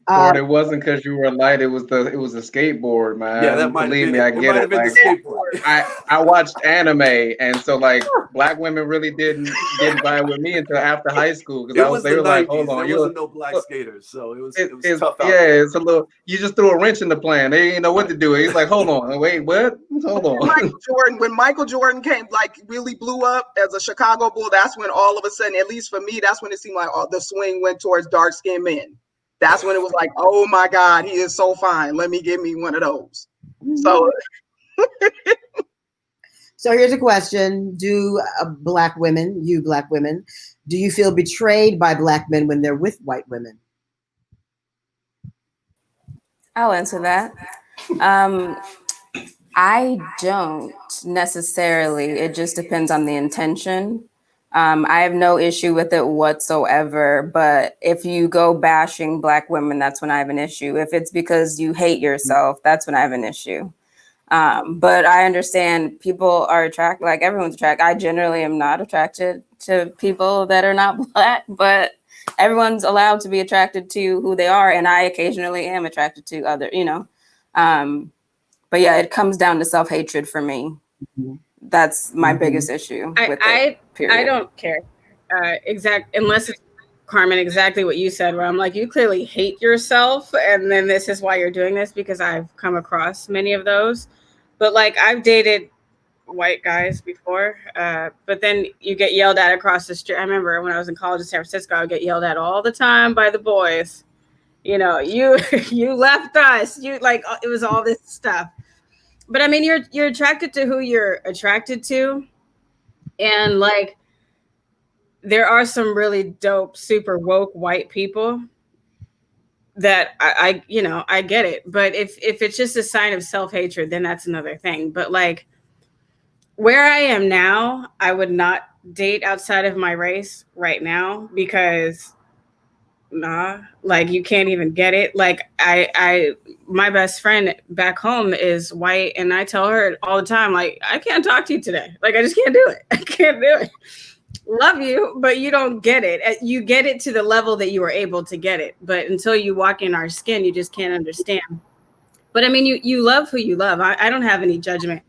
Lord, it wasn't because you were light. It was the skateboard, man. Yeah, that might have Believe been me, I it. It get might it. have been Like, the skateboard. I watched anime, and so like black women really didn't vibe with me until after high school It because was they the were like, 90s. hold There on, wasn't no black skaters, so it was it's tough out yeah, there. it's a little. You just threw a wrench in the plan. They didn't know what to do. He's like, hold on, wait, what? Hold on. When Michael Jordan came, like really blew up as a Chicago Bull, that's when all of a sudden, at least for me, that's when it seemed like the swing went towards dark skinned men. That's when it was like, oh my God, he is so fine. Let me give me one of those. So So here's a question. Do black women, do you feel betrayed by black men when they're with white women? I'll answer that. I don't necessarily. It just depends on the intention. I have no issue with it whatsoever. But if you go bashing black women, that's when I have an issue. If it's because you hate yourself, that's when I have an issue. But I understand people are attracted, like everyone's attracted. I generally am not attracted to people that are not black, but everyone's allowed to be attracted to who they are. And I occasionally am attracted to other, but yeah, it comes down to self-hatred for me. That's my biggest issue with it, period. I don't care. Unless it's, Carmen, exactly what you said, where I'm like, you clearly hate yourself, and then this is why you're doing this, because I've come across many of those. But like, I've dated white guys before, but then you get yelled at across the street. I remember when I was in college in San Francisco, I would get yelled at all the time by the boys. You left us. You like, it was all this stuff. But I mean, you're attracted to who you're attracted to, and like, there are some really dope, super woke white people that I get it. But if it's just a sign of self-hatred, then that's another thing. But like, where I am now, I would not date outside of my race right now, because like, you can't even get it. Like, my best friend back home is white, and I tell her all the time, like, I can't talk to you today. Like, I just can't do it. I can't do it. Love you, but you don't get it. You get it to the level that you were able to get it, but until you walk in our skin, you just can't understand. But I mean, you love who you love. I don't have any judgment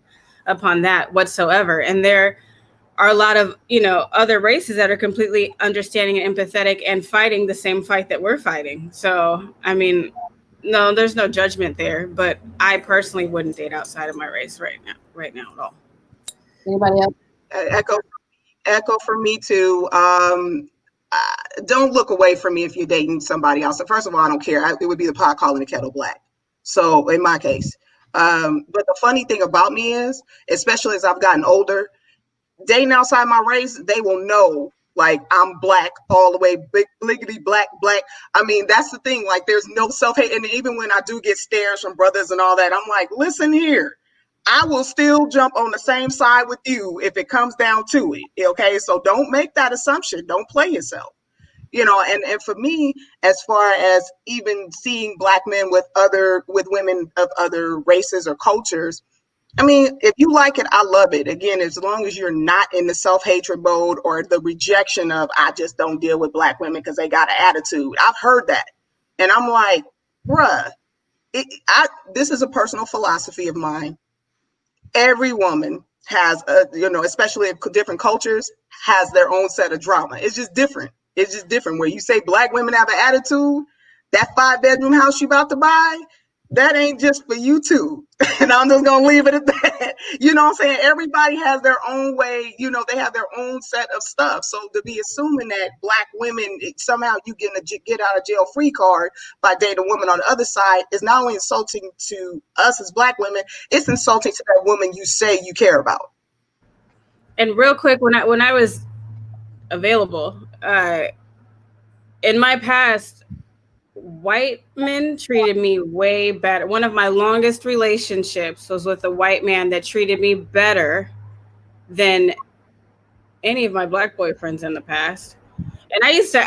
upon that whatsoever. And there are a lot of other races that are completely understanding and empathetic and fighting the same fight that we're fighting. So I mean, no, there's no judgment there. But I personally wouldn't date outside of my race right now at all. Anybody else? echo for me too. Don't look away from me if you're dating somebody else. So first of all, I don't care. It would be the pot calling the kettle black. So in my case, but the funny thing about me is, especially as I've gotten older, dating outside my race, they will know like I'm black all the way, big bliggity black. I mean, that's the thing. Like, there's no self-hate. And even when I do get stares from brothers and all that, I'm like, listen here, I will still jump on the same side with you if it comes down to it. Okay, so don't make that assumption. Don't play yourself. And for me, as far as even seeing black men with women of other races or cultures, I mean, if you like it, I love it. Again, as long as you're not in the self-hatred mode or the rejection of, I just don't deal with black women because they got an attitude. I've heard that. And I'm like, bruh, this is a personal philosophy of mine. Every woman has especially if different cultures, has their own set of drama. It's just different. Where you say black women have an attitude, that 5-bedroom house you about to buy, that ain't just for you two. And I'm just gonna leave it at that. You know what I'm saying? Everybody has their own way, they have their own set of stuff. So to be assuming that black women, somehow you get a get out of jail free card by dating a woman on the other side is not only insulting to us as black women, it's insulting to that woman you say you care about. And real quick, when I was available, in my past, white men treated me way better. One of my longest relationships was with a white man that treated me better than any of my black boyfriends in the past. And I used to,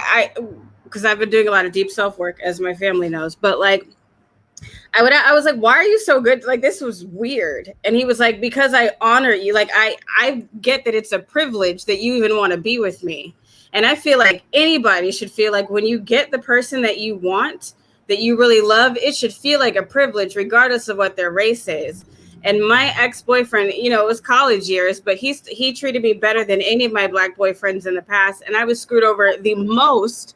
because I've been doing a lot of deep self work, as my family knows, but like, I was like, why are you so good? Like, this was weird. And he was like, because I honor you. Like, I get that it's a privilege that you even want to be with me. And I feel like anybody should feel like when you get the person that you want, that you really love, it should feel like a privilege regardless of what their race is. And my ex-boyfriend, you know, it was college years, but he treated me better than any of my Black boyfriends in the past. And I was screwed over the most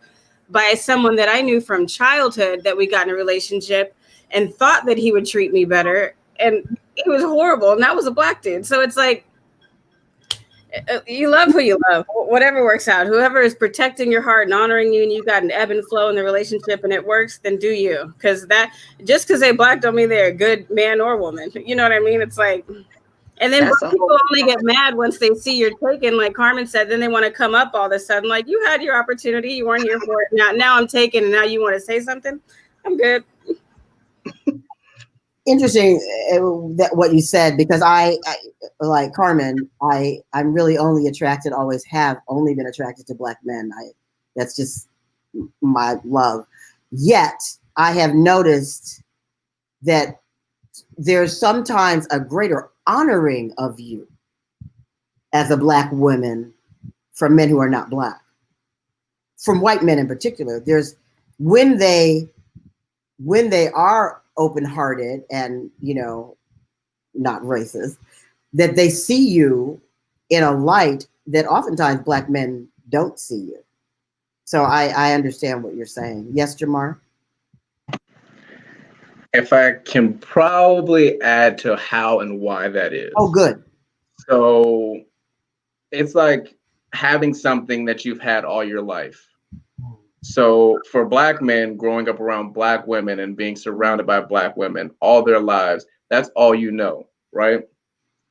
by someone that I knew from childhood that we got in a relationship and thought that he would treat me better. And it was horrible. And that was a Black dude. So it's like, you love who you love, whatever works out. Whoever is protecting your heart and honoring you, and you got an ebb and flow in the relationship and it works, then do you. Because that, just because they're Black don't mean they're a good man or woman. You know what I mean? It's like, and then people only get mad once they see you're taken, like Carmen said, then they want to come up all of a sudden, like, you had your opportunity, you weren't here for it. Now I'm taken, and now you want to say something? I'm good. Interesting that what you said, because I like Carmen, I'm really only attracted, always have only been attracted to Black men. That's just my love. Yet I have noticed that there's sometimes a greater honoring of you as a Black woman from men who are not Black, from white men in particular. There's when they are open-hearted and, you know, not racist, that they see you in a light that oftentimes Black men don't see you. So I understand what you're saying. Yes, Jamar? If I can probably add to how and why that is. Oh, good. So it's like having something that you've had all your life. So for Black men growing up around Black women and being surrounded by Black women all their lives, that's all you know, right?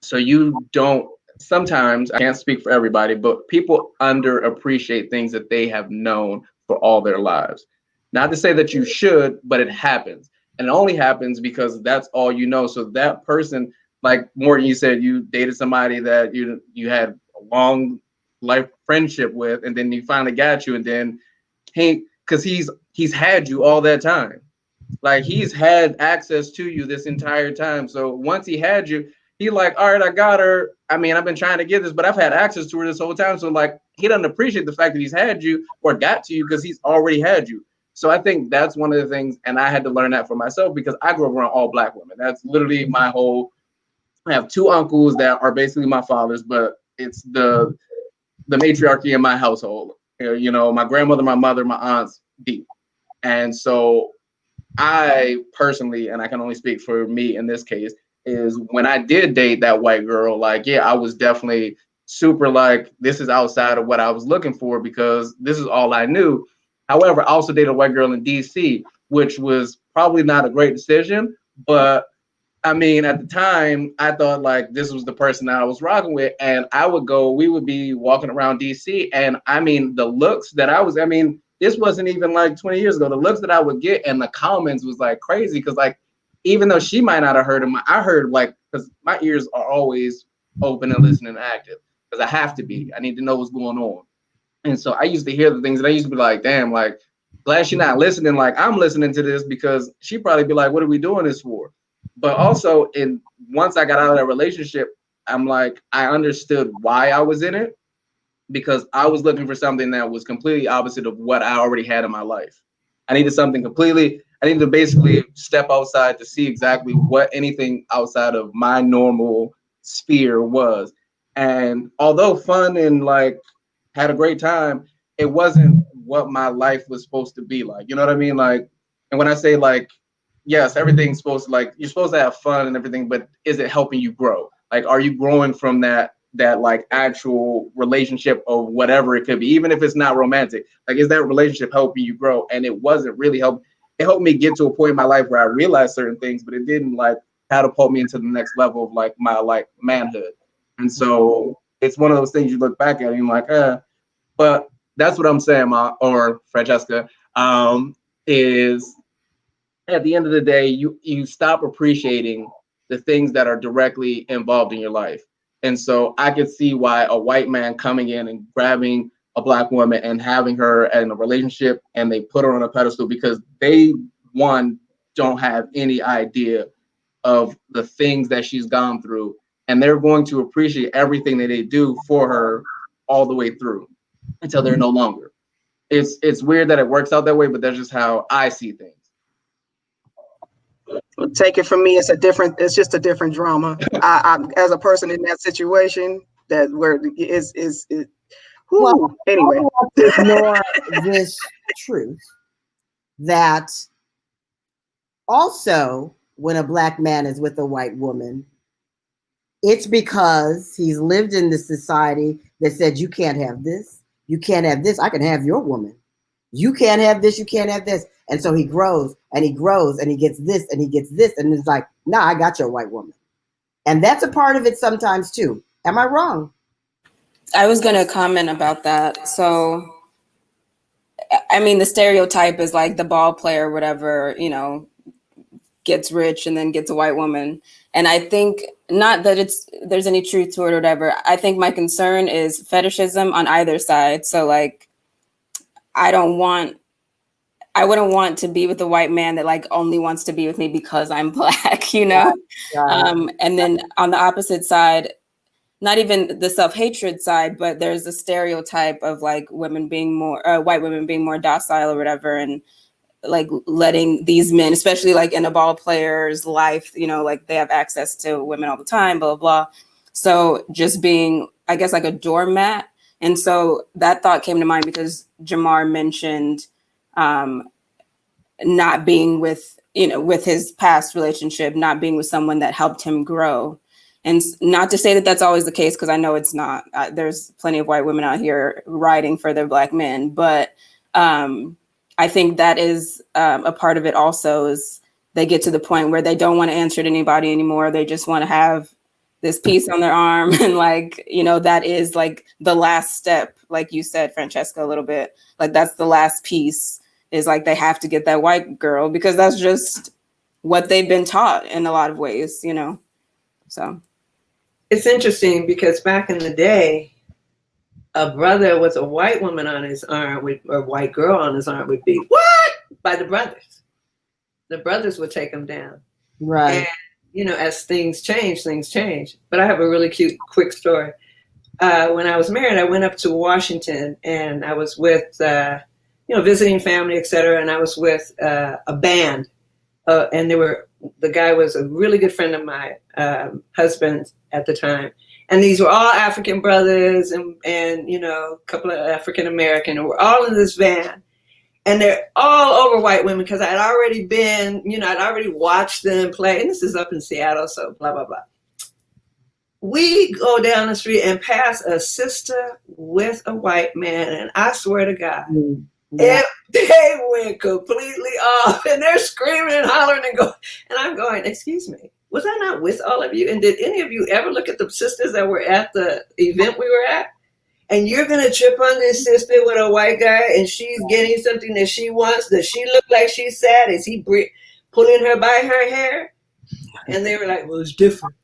So you don't, sometimes, I can't speak for everybody, but people underappreciate things that they have known for all their lives. Not to say that you should, but it happens. And it only happens because that's all you know. So that person, like Morgan, you said you dated somebody that you had a long life friendship with, and then he finally got you, and then because he's had you all that time. Like, he's had access to you this entire time. So once he had you, he like, all right, I got her. I mean, I've been trying to get this, but I've had access to her this whole time. So like, he doesn't appreciate the fact that he's had you or got to you because he's already had you. So I think that's one of the things, and I had to learn that for myself because I grew up around all Black women. That's literally my whole. I have two uncles that are basically my fathers, but it's the matriarchy in my household. You know, my grandmother, my mother, my aunts, deep. And so I personally, and I can only speak for me in this case, is when I did date that white girl, like, yeah, I was definitely super like, this is outside of what I was looking for because this is all I knew. However, I also dated a white girl in DC, which was probably not a great decision, but I mean, at the time, I thought like this was the person that I was rocking with, and we would be walking around DC, and I mean, the looks that this wasn't even like 20 years ago. The looks that I would get and the comments was like crazy because like, even though she might not have heard them, I heard like, because my ears are always open and listening and active because I have to be. I need to know what's going on. And so I used to hear the things and I used to be like, damn, like, glad she's not listening. Like, I'm listening to this because she'd probably be like, what are we doing this for? But also, once I got out of that relationship, I'm like, I understood why I was in it because I was looking for something that was completely opposite of what I already had in my life. I needed to basically step outside to see exactly what anything outside of my normal sphere was. And although fun and like had a great time, it wasn't what my life was supposed to be like. You know what I mean? Like, and when I say like, yes, everything's supposed to like, you're supposed to have fun and everything, but is it helping you grow? Like, are you growing from that like actual relationship of whatever it could be, even if it's not romantic? Like, is that relationship helping you grow? And it wasn't really helping. It helped me get to a point in my life where I realized certain things, but it didn't like catapult me into the next level of like my like manhood. And so it's one of those things you look back at and you're like, but that's what I'm saying, or Francesca, is at the end of the day, you stop appreciating the things that are directly involved in your life. And so I could see why a white man coming in and grabbing a Black woman and having her in a relationship and they put her on a pedestal because they, one, don't have any idea of the things that she's gone through. And they're going to appreciate everything that they do for her all the way through until they're no longer. It's weird that it works out that way, but that's just how I see things. Take it from me, it's just a different drama. I as a person in that situation, that where is Well, anyway. I don't want to ignore this truth that also when a Black man is with a white woman, it's because he's lived in this society that said, you can't have this, you can't have this, I can have your woman. You can't have this, you can't have this. And so he grows and he grows and he gets this and he gets this. And it's like, nah, I got your white woman. And that's a part of it sometimes too. Am I wrong? I was going to comment about that. So, I mean, the stereotype is like the ball player, whatever, you know, gets rich and then gets a white woman. And I think not that there's any truth to it or whatever. I think my concern is fetishism on either side. So like, I wouldn't want to be with a white man that like only wants to be with me because I'm Black, you know? Right. And then on the opposite side, not even the self-hatred side, but there's a stereotype of like white women being more docile or whatever. And like letting these men, especially like in a ball player's life, you know, like they have access to women all the time, blah, blah, blah. So just being, I guess, like a doormat. And so that thought came to mind because Jamar mentioned not being with, you know, with his past relationship, not being with someone that helped him grow. And not to say that that's always the case, because I know it's not. There's plenty of white women out here riding for their Black men. But I think that is a part of it also, is they get to the point where they don't want to answer to anybody anymore. They just want to have this piece on their arm. And like, you know, that is like the last step, like you said, Francesca, a little bit. Like that's the last piece, is like they have to get that white girl because that's just what they've been taught in a lot of ways, you know? So. It's interesting because back in the day, a brother with a white woman on his arm or white girl on his arm would be, what? By the brothers. The brothers would take him down. Right. And, you know, as things change. But I have a really cute, quick story. When I was married, I went up to Washington and I was with, you know, visiting family, et cetera. And I was with a band. And the guy was a really good friend of my husband at the time. And these were all African brothers and you know, a couple of African American, and we're all in this van. And they're all over white women because I'd already been, you know, I'd already watched them play. And this is up in Seattle, so blah, blah, blah. We go down the street and pass a sister with a white man. And I swear to God, they went completely off and they're screaming and hollering and going. And I'm going, excuse me, was I not with all of you? And did any of you ever look at the sisters that were at the event we were at? And you're going to trip on this sister with a white guy and she's getting something that she wants. Does she look like she's sad? Is he pulling her by her hair? And they were like, well, it's different.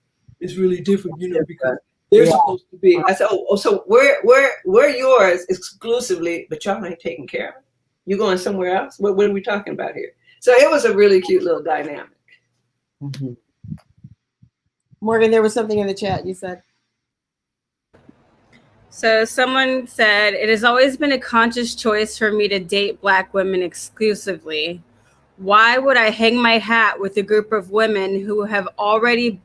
It's really different, you know, because they're supposed to be. I said, oh, so we're yours exclusively, but y'all ain't taking care of it. You going somewhere else? What are we talking about here? So it was a really cute little dynamic. Mm-hmm. Morgan, there was something in the chat you said. So someone said, it has always been a conscious choice for me to date Black women exclusively. Why would I hang my hat with a group of women who already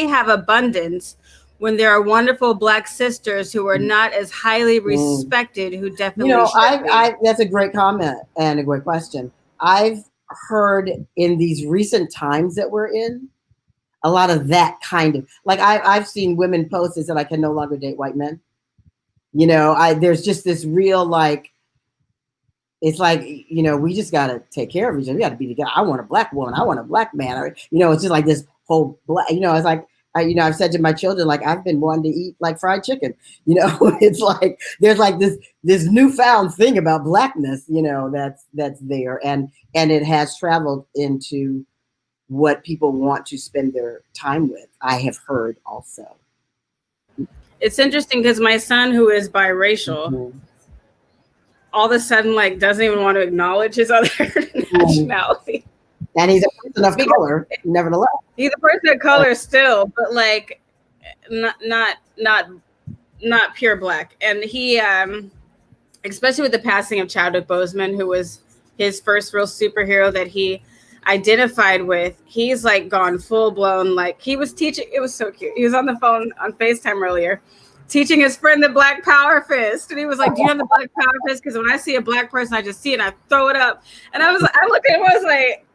have abundance when there are wonderful Black sisters who are not as highly respected, who definitely You know, should be? that's a great comment and a great question. I've heard in these recent times that we're in, a lot of that kind of, like I've seen women post that I can no longer date white men. You know, there's just this real, like, it's like, you know, we just got to take care of each other. We got to be together. I want a Black woman. I want a Black man. You know, it's just like this whole Black, you know, it's like, you know, I've said to my children, like, I've been wanting to eat like fried chicken. You know, it's like, there's like this newfound thing about Blackness, you know, that's there. And it has traveled into what people want to spend their time with. I have heard also. It's interesting because my son, who is biracial, all of a sudden, like, doesn't even want to acknowledge his other nationality. And he's a person of color, nevertheless. He's a person of color still, but like, not pure Black. And he, especially with the passing of Chadwick Boseman, who was his first real superhero that he, identified with, he's like gone full blown, like he was teaching. It was so cute. He was on the phone on FaceTime earlier, teaching his friend the Black Power Fist. And he was like, do you have the Black Power Fist? Because when I see a Black person, I just see it and I throw it up. And I looked at him, I was like,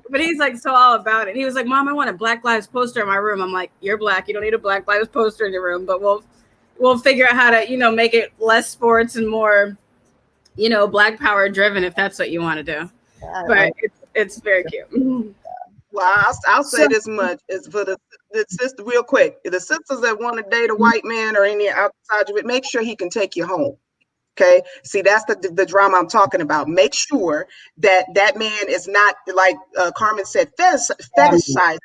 but he's like so all about it. He was like, Mom, I want a Black Lives poster in my room. I'm like, you're Black. You don't need a Black Lives poster in your room, but we'll figure out how to, make it less sports and more, Black Power driven if that's what you want to do. But it's very cute. Well, I'll say this much is for the sister, real quick. The sisters that want to date a white man or any outside of it, make sure he can take you home. Okay. See, that's the drama I'm talking about. Make sure that man is not, like Carmen said, fetishizing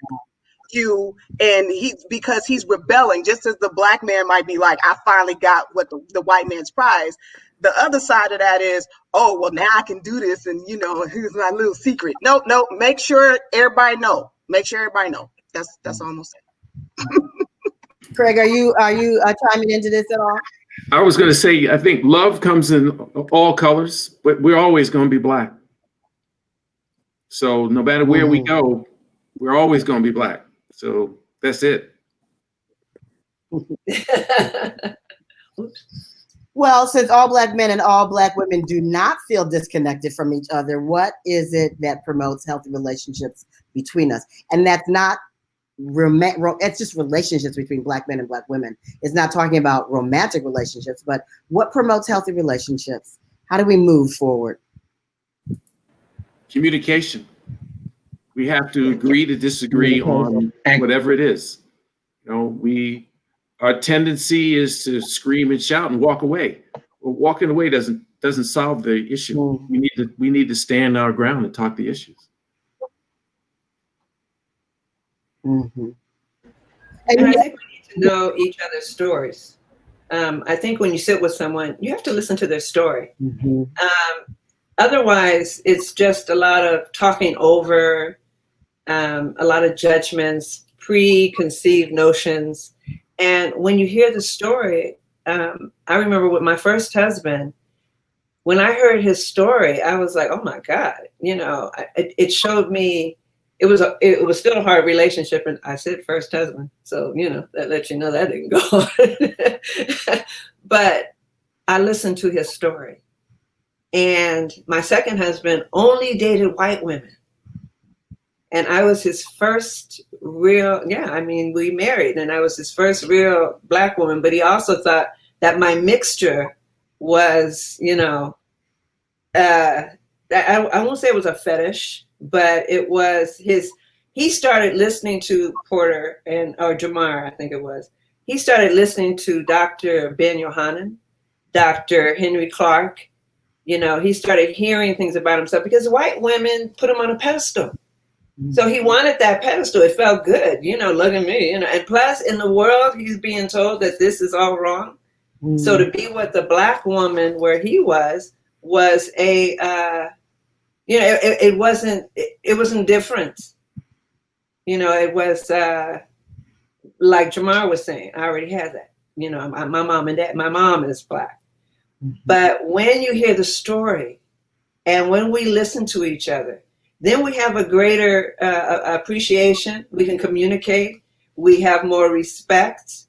you, and because he's rebelling, just as the Black man might be like, I finally got what the white man's prize. The other side of that is, oh, well, now I can do this, and here's my little secret. No, make sure everybody know. Make sure everybody know. That's all I'm gonna say. Craig, are you chiming into this at all? I was going to say, I think love comes in all colors, but we're always going to be Black. So no matter where we go, we're always going to be Black. So that's it. Well, since all Black men and all Black women do not feel disconnected from each other, what is it that promotes healthy relationships between us? And that's not it's just relationships between Black men and Black women. It's not talking about romantic relationships, but what promotes healthy relationships? How do we move forward? Communication. We have to agree to disagree on whatever it is. Our tendency is to scream and shout and walk away. Well, walking away doesn't solve the issue. We need to stand our ground and talk the issues. Mm-hmm. And I think we need to know each other's stories. I think when you sit with someone, you have to listen to their story. Mm-hmm. Otherwise, it's just a lot of talking over, a lot of judgments, preconceived notions. And when you hear the story, I remember with my first husband, when I heard his story, I was like, oh my God, it showed me. It was still a hard relationship, and I said first husband, so that lets you know that didn't go. But I listened to his story, and my second husband only dated white women, and I was his first real. We married, and I was his first real Black woman. But he also thought that my mixture was, I won't say it was a fetish. But it was he started listening to Porter or Jamar, I think it was. He started listening to Dr. Ben Yohanan, Dr. Henry Clark. He started hearing things about himself because white women put him on a pedestal. Mm-hmm. So he wanted that pedestal. It felt good, look at me, and plus in the world, he's being told that this is all wrong. Mm-hmm. So to be with the Black woman where he was a, it wasn't different. It was like Jamar was saying, I already had that. My mom and dad, my mom is Black. Mm-hmm. But when you hear the story and when we listen to each other, then we have a greater appreciation. We can communicate. We have more respect.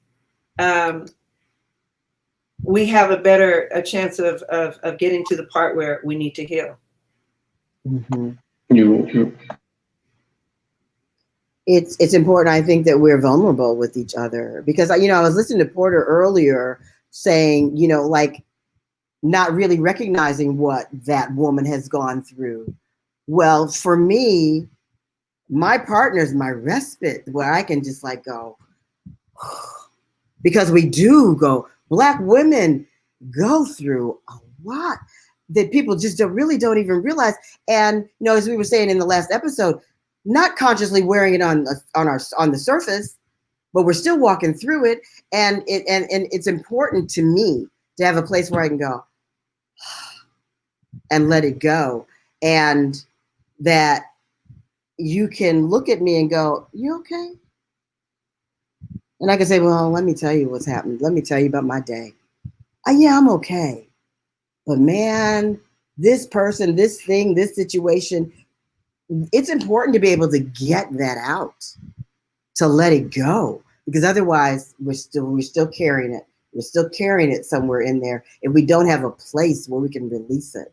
We have a chance of getting to the part where we need to heal. Mm-hmm. It's important, I think, that we're vulnerable with each other because I was listening to Porter earlier saying, like not really recognizing what that woman has gone through. Well, for me, my partner's my respite where I can just like go, because we do go. Black women go through a lot that people just don't even realize. And as we were saying in the last episode, not consciously wearing it on the surface, but we're still walking through it. And it's important to me to have a place where I can go and let it go, and that you can look at me and go, "You okay?" And I can say, "Well, let me tell you what's happened. Let me tell you about my day. Yeah, I'm okay. But man, this person, this thing, this situation, it's important to be able to get that out, to let it go, because otherwise we're still carrying it. We're still carrying it somewhere in there if we don't have a place where we can release it.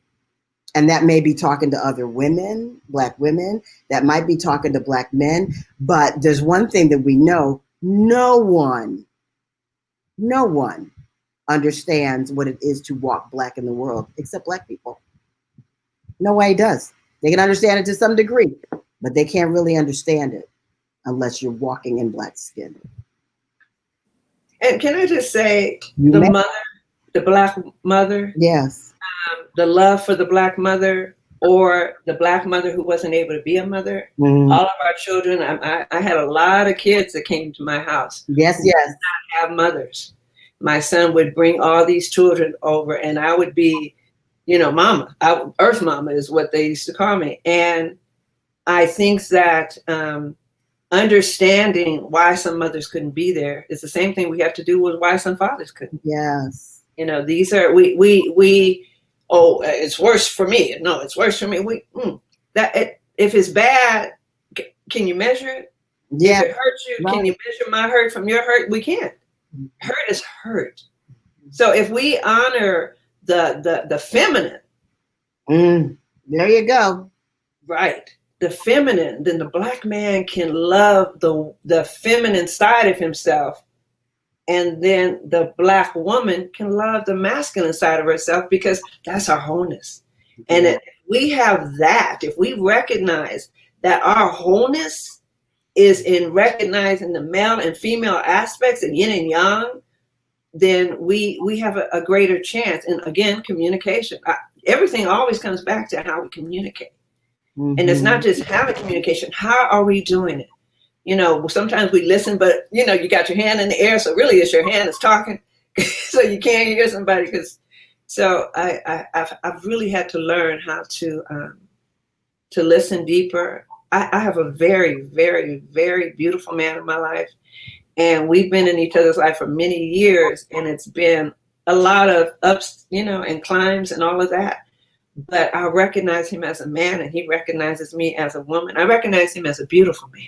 And that may be talking to other women, Black women, that might be talking to Black men. But there's one thing that we know, no one understands what it is to walk Black in the world except Black people. Nobody does. They can understand it to some degree, but they can't really understand it unless you're walking in Black skin. And can I just say, the Black mother, yes, the love for the Black mother, or the Black mother who wasn't able to be a mother. Mm-hmm. All of our children, I had a lot of kids that came to my house. Yes. Not have mothers. My son would bring all these children over, and I would be, mama. Earth mama is what they used to call me. And I think that understanding why some mothers couldn't be there is the same thing we have to do with why some fathers couldn't. Yes. These are it's worse for me. No, it's worse for me. If it's bad, can you measure it? Yeah. If it hurts you, right. Can you measure my hurt from your hurt? We can't. Hurt is hurt. So if we honor the feminine, there you go. Right. The feminine, then the Black man can love the feminine side of himself. And then the Black woman can love the masculine side of herself, because that's our wholeness. Yeah. And if we have that, if we recognize that our wholeness is in recognizing the male and female aspects and yin and yang, then we have a greater chance. And again, communication. Everything always comes back to how we communicate. Mm-hmm. And it's not just having communication. How are we doing it? Sometimes we listen, but you got your hand in the air, so really it's your hand that's talking, so you can't hear somebody. So I've really had to learn how to listen deeper. I have a very, very, very beautiful man in my life, and we've been in each other's life for many years, and it's been a lot of ups, and climbs and all of that. But I recognize him as a man, and he recognizes me as a woman. I recognize him as a beautiful man,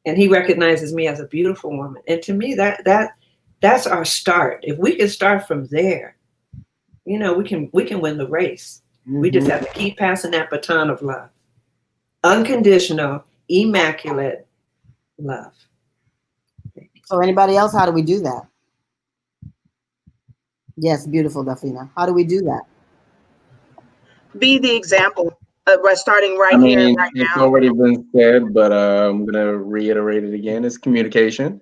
and he recognizes me as a beautiful woman. And to me, that's our start. If we can start from there, we can win the race. Mm-hmm. We just have to keep passing that baton of love. Unconditional, immaculate love. So anybody else, how do we do that? Yes, beautiful, Dafina. How do we do that? Be the example. We're starting right here, right now. It's already been said, but I'm gonna reiterate it again. It's communication.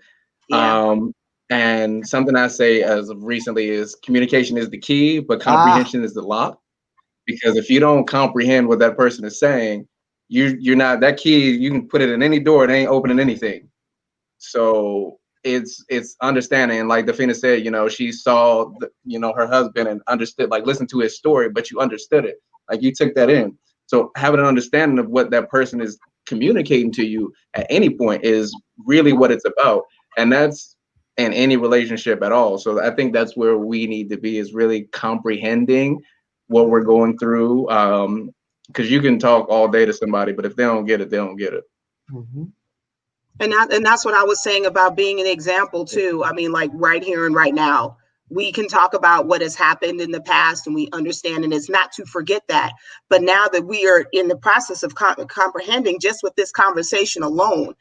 Yeah. And something I say as of recently is communication is the key, but comprehension is the lock. Because if you don't comprehend what that person is saying, you're not that key. You can put it in any door; it ain't opening anything. So it's understanding. And like Dafina said, she saw her husband and understood, like listened to his story, but you understood it, like you took that in. So having an understanding of what that person is communicating to you at any point is really what it's about. And that's in any relationship at all. So I think that's where we need to be, is really comprehending what we're going through. Because you can talk all day to somebody, but if they don't get it, they don't get it. Mm-hmm. And that's what I was saying about being an example too. I mean, like right here and right now. We can talk about what has happened in the past, and we understand, and it's not to forget that. But now that we are in the process of comprehending, just with this conversation alone,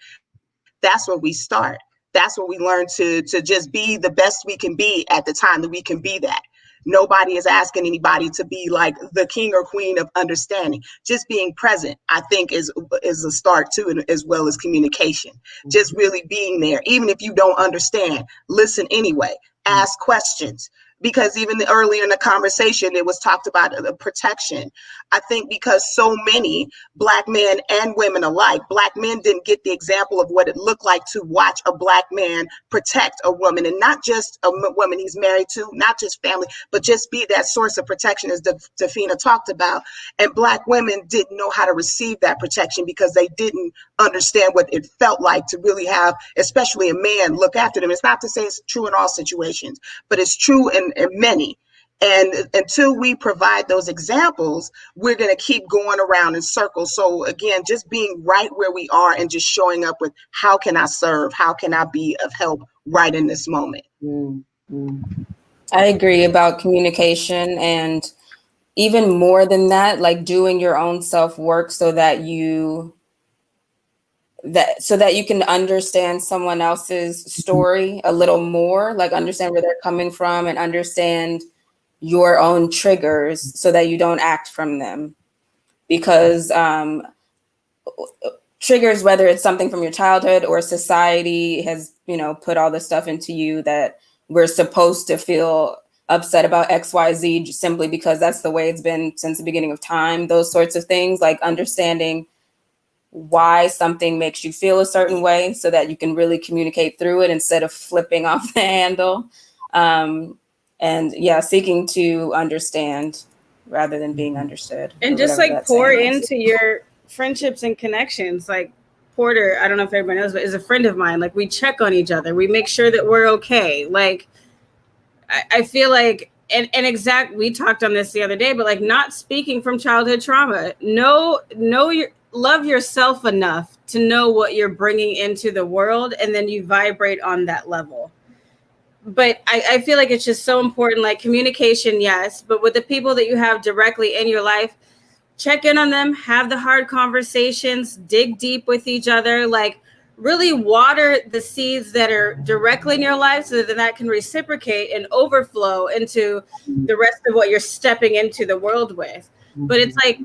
that's where we start. That's where we learn to just be the best we can be at the time that we can be that. Nobody is asking anybody to be like the king or queen of understanding. Just being present, I think, is a start too, and as well as communication. Mm-hmm. Just really being there, even if you don't understand, listen anyway. Ask questions, because even earlier in the conversation, it was talked about the protection. I think because so many Black men and women alike, Black men didn't get the example of what it looked like to watch a Black man protect a woman, and not just a woman he's married to, not just family, but just be that source of protection, as Dafina talked about. And Black women didn't know how to receive that protection because they didn't understand what it felt like to really have, especially a man, look after them. It's not to say it's true in all situations, but it's true in many. And until we provide those examples, we're going to keep going around in circles. So again, just being right where we are and just showing up with, how can I serve? How can I be of help right in this moment? I agree about communication, and even more than that, like doing your own self-work so that you can understand someone else's story a little more, like understand where they're coming from and understand your own triggers so that you don't act from them. Because triggers, whether it's something from your childhood or society has, put all this stuff into you that we're supposed to feel upset about XYZ simply because that's the way it's been since the beginning of time. Those sorts of things, like understanding why something makes you feel a certain way so that you can really communicate through it instead of flipping off the handle. And yeah, seeking to understand rather than being understood. And just like pour into your friendships and connections. Like Porter, I don't know if everybody knows, but is a friend of mine. Like we check on each other. We make sure that we're okay. Like I feel like, we talked on this the other day, but like not speaking from childhood trauma. Love yourself enough to know what you're bringing into the world, and then you vibrate on that level. But I feel like it's just so important, like communication, yes, but with the people that you have directly in your life, check in on them, have the hard conversations, dig deep with each other, like really water the seeds that are directly in your life so that can reciprocate and overflow into the rest of what you're stepping into the world with. But it's like,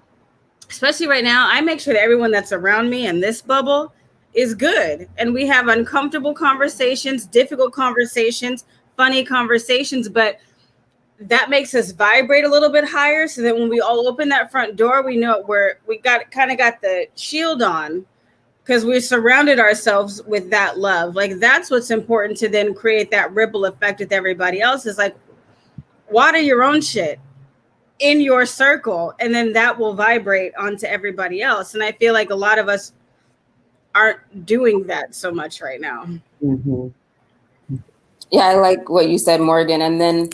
especially right now, I make sure that everyone that's around me in this bubble is good. And we have uncomfortable conversations, difficult conversations, funny conversations, but that makes us vibrate a little bit higher so that when we all open that front door, we know we got the shield on because we surrounded ourselves with that love. Like that's what's important to then create that ripple effect with everybody else, is like water your own shit in your circle, and then that will vibrate onto everybody else. And I feel like a lot of us aren't doing that so much right now. Yeah, I like what you said, Morgan. And then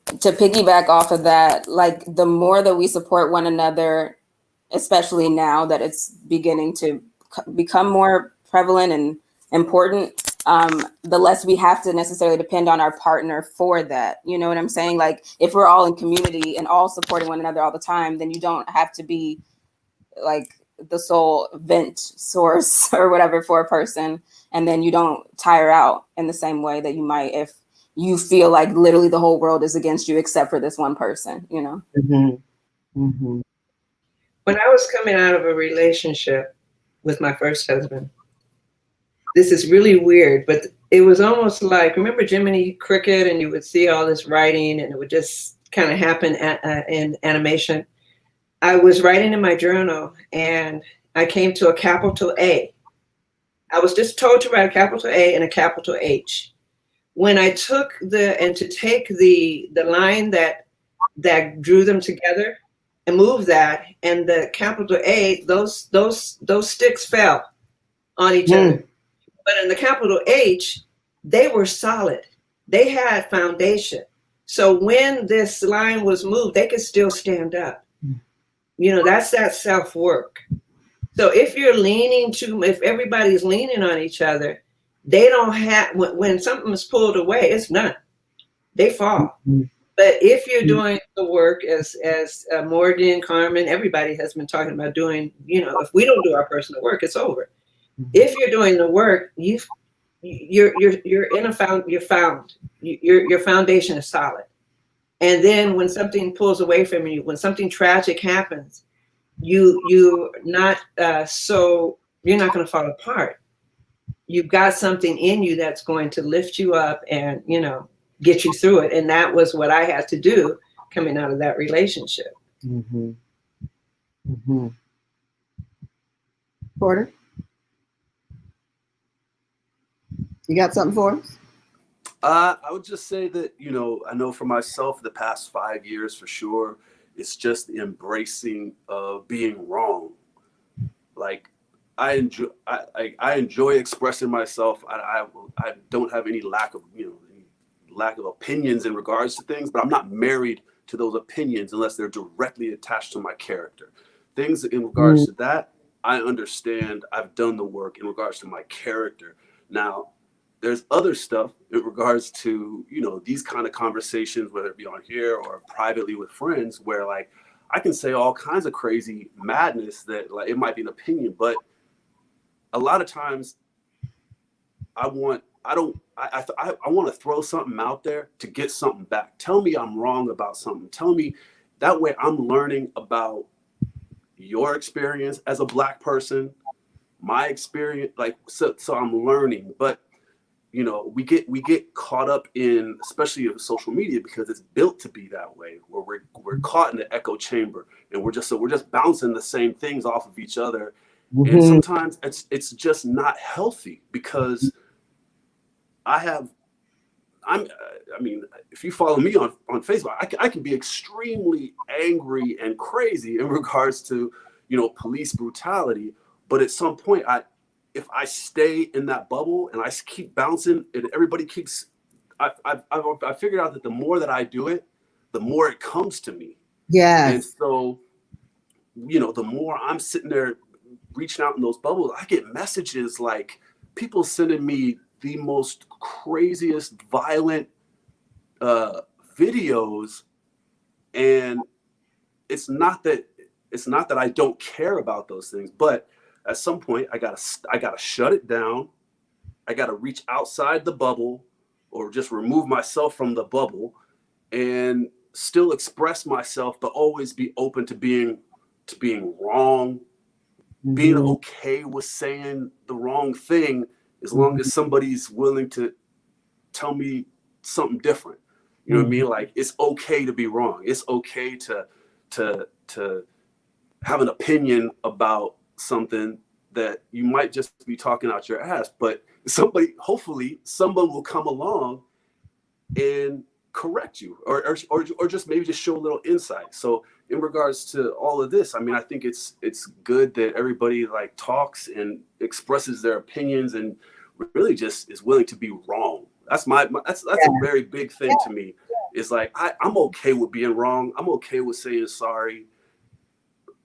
to piggyback off of that, like the more that we support one another, especially now that it's beginning to become more prevalent and important, the less we have to necessarily depend on our partner for that. You know what I'm saying? Like if we're all in community and all supporting one another all the time, then you don't have to be like the sole vent source or whatever for a person. And then you don't tire out in the same way that you might if you feel like literally the whole world is against you except for this one person, When I was coming out of a relationship with my first husband, this is really weird, but it was almost like, remember Jiminy Cricket, and you would see all this writing and it would just kind of happen in animation. I was writing in my journal and I came to a capital A. I was just told to write a capital A and a capital H. When I took to take the line that drew them together and move that, and the capital A, those sticks fell on each other. But in the capital H, they were solid. They had foundation. So when this line was moved, they could still stand up. That's that self-work. So if if everybody's leaning on each other, they don't have, when something is pulled away, it's none. They fall. But if you're doing the work, as Morgan, Carmen, everybody has been talking about doing, if we don't do our personal work, it's over. If you're doing the work, you're found. Your foundation is solid. And then when something pulls away from you, when something tragic happens, you're not going to fall apart. You've got something in you that's going to lift you up and, get you through it. And that was what I had to do coming out of that relationship. Porter, you got something for us? I would just say that, I know for myself, the past 5 years for sure, it's just embracing being wrong. Like I enjoy expressing myself. I don't have any lack of, lack of opinions in regards to things, but I'm not married to those opinions unless they're directly attached to my character. Things in regards to that, I understand. I've done the work in regards to my character. Now, there's other stuff in regards to, you know, these kind of conversations, whether it be on here or privately with friends, where like I can say all kinds of crazy madness that like it might be an opinion, but a lot of times I want to throw something out there to get something back. Tell me I'm wrong about something. Tell me, that way I'm learning about your experience as a Black person, my experience, like so I'm learning. But you know, we get caught up in, especially in social media, because it's built to be that way, where we're caught in the echo chamber, and we're just bouncing the same things off of each other. And sometimes it's just not healthy, because I mean, if you follow me on Facebook, I can be extremely angry and crazy in regards to, you know, police brutality. But at some point, if I stay in that bubble and I keep bouncing, and everybody keeps, I figured out that the more that I do it, the more it comes to me. Yes. And so, you know, the more I'm sitting there reaching out in those bubbles, I get messages like people sending me the most craziest, violent videos, and it's not that I don't care about those things, but at some point I gotta shut it down. I gotta reach outside the bubble, or just remove myself from the bubble, and still express myself, but always be open to being wrong, being okay with saying the wrong thing, as long as somebody's willing to tell me something different. You know what I mean? Like, it's okay to be wrong. It's okay to have an opinion about something that you might just be talking out your ass, but hopefully someone will come along and correct you, or just maybe just show a little insight. So in regards to all of this, I mean, I think it's good that everybody like talks and expresses their opinions and really just is willing to be wrong. That's that's a very big thing to me. It's like, I'm okay with being wrong. I'm okay with saying sorry.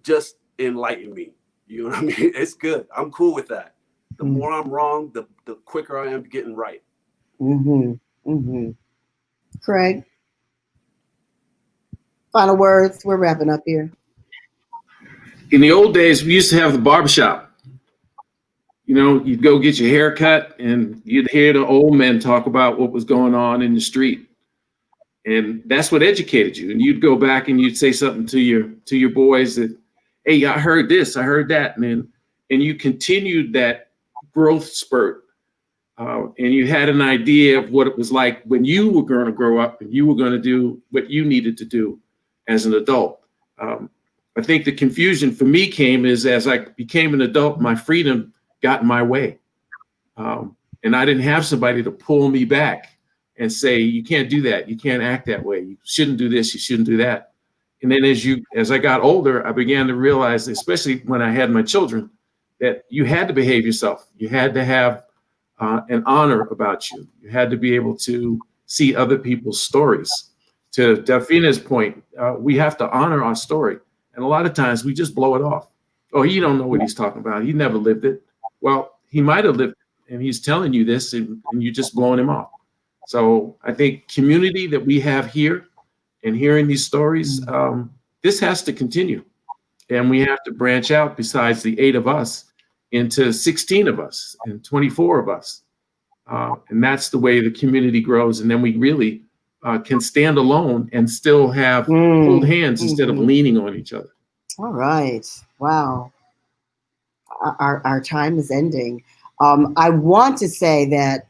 Just enlighten me. You know what I mean? It's good. I'm cool with that. The more I'm wrong, the quicker I am getting right. Craig, final words. We're wrapping up here. In the old days, we used to have the barbershop. You know, you'd go get your hair cut and you'd hear the old men talk about what was going on in the street. And that's what educated you. And you'd go back and you'd say something to your boys that, hey, I heard this, I heard that. And you continued that growth spurt. And you had an idea of what it was like when you were going to grow up and you were going to do what you needed to do as an adult. I think the confusion for me came is as I became an adult, my freedom got in my way. And I didn't have somebody to pull me back and say, you can't do that. You can't act that way. You shouldn't do this. You shouldn't do that. And then as I got older, I began to realize, especially when I had my children, that you had to behave yourself. You had to have an honor about you. You had to be able to see other people's stories. To Delphina's point, we have to honor our story. And a lot of times we just blow it off. Oh, he don't know what he's talking about. He never lived it. Well, he might have lived it, and he's telling you this, and you're just blowing him off. So I think community that we have here and hearing these stories, this has to continue. And we have to branch out besides the 8 of us into 16 of us and 24 of us. And that's the way the community grows. And then we really can stand alone and still have hold hands instead of leaning on each other. All right. Wow. Our time is ending. I want to say that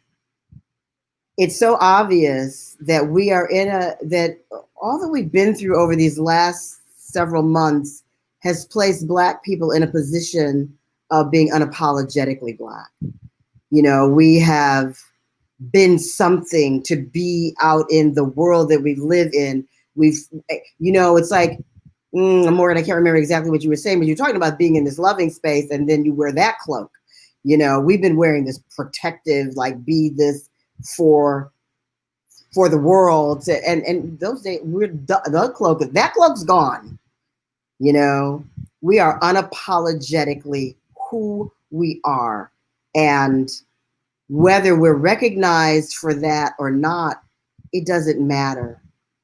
it's so obvious that we are that all that we've been through over these last several months has placed Black people in a position of being unapologetically Black. You know, we have been something to be out in the world that we live in. It's like, Morgan, I can't remember exactly what you were saying, but you're talking about being in this loving space and then you wear that cloak. You know, we've been wearing this protective, like, be this for for the world. And those days, that cloak's gone. You know, we are unapologetically who we are. And whether we're recognized for that or not, it doesn't matter,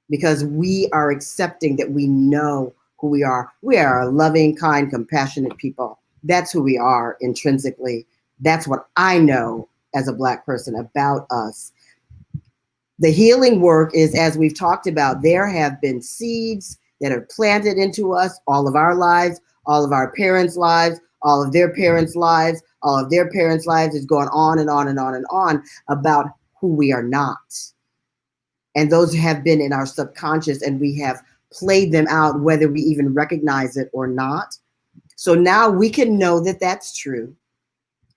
because we are accepting that we know who we are. We are a loving, kind, compassionate people. That's who we are intrinsically. That's what I know as a Black person about us. The healing work is, as we've talked about, there have been seeds that are planted into us all of our lives, all of our parents' lives, all of their parents' lives, all of their parents' lives. Is going on and on and on and on about who we are not. And those have been in our subconscious, and we have played them out whether we even recognize it or not. So now we can know that that's true,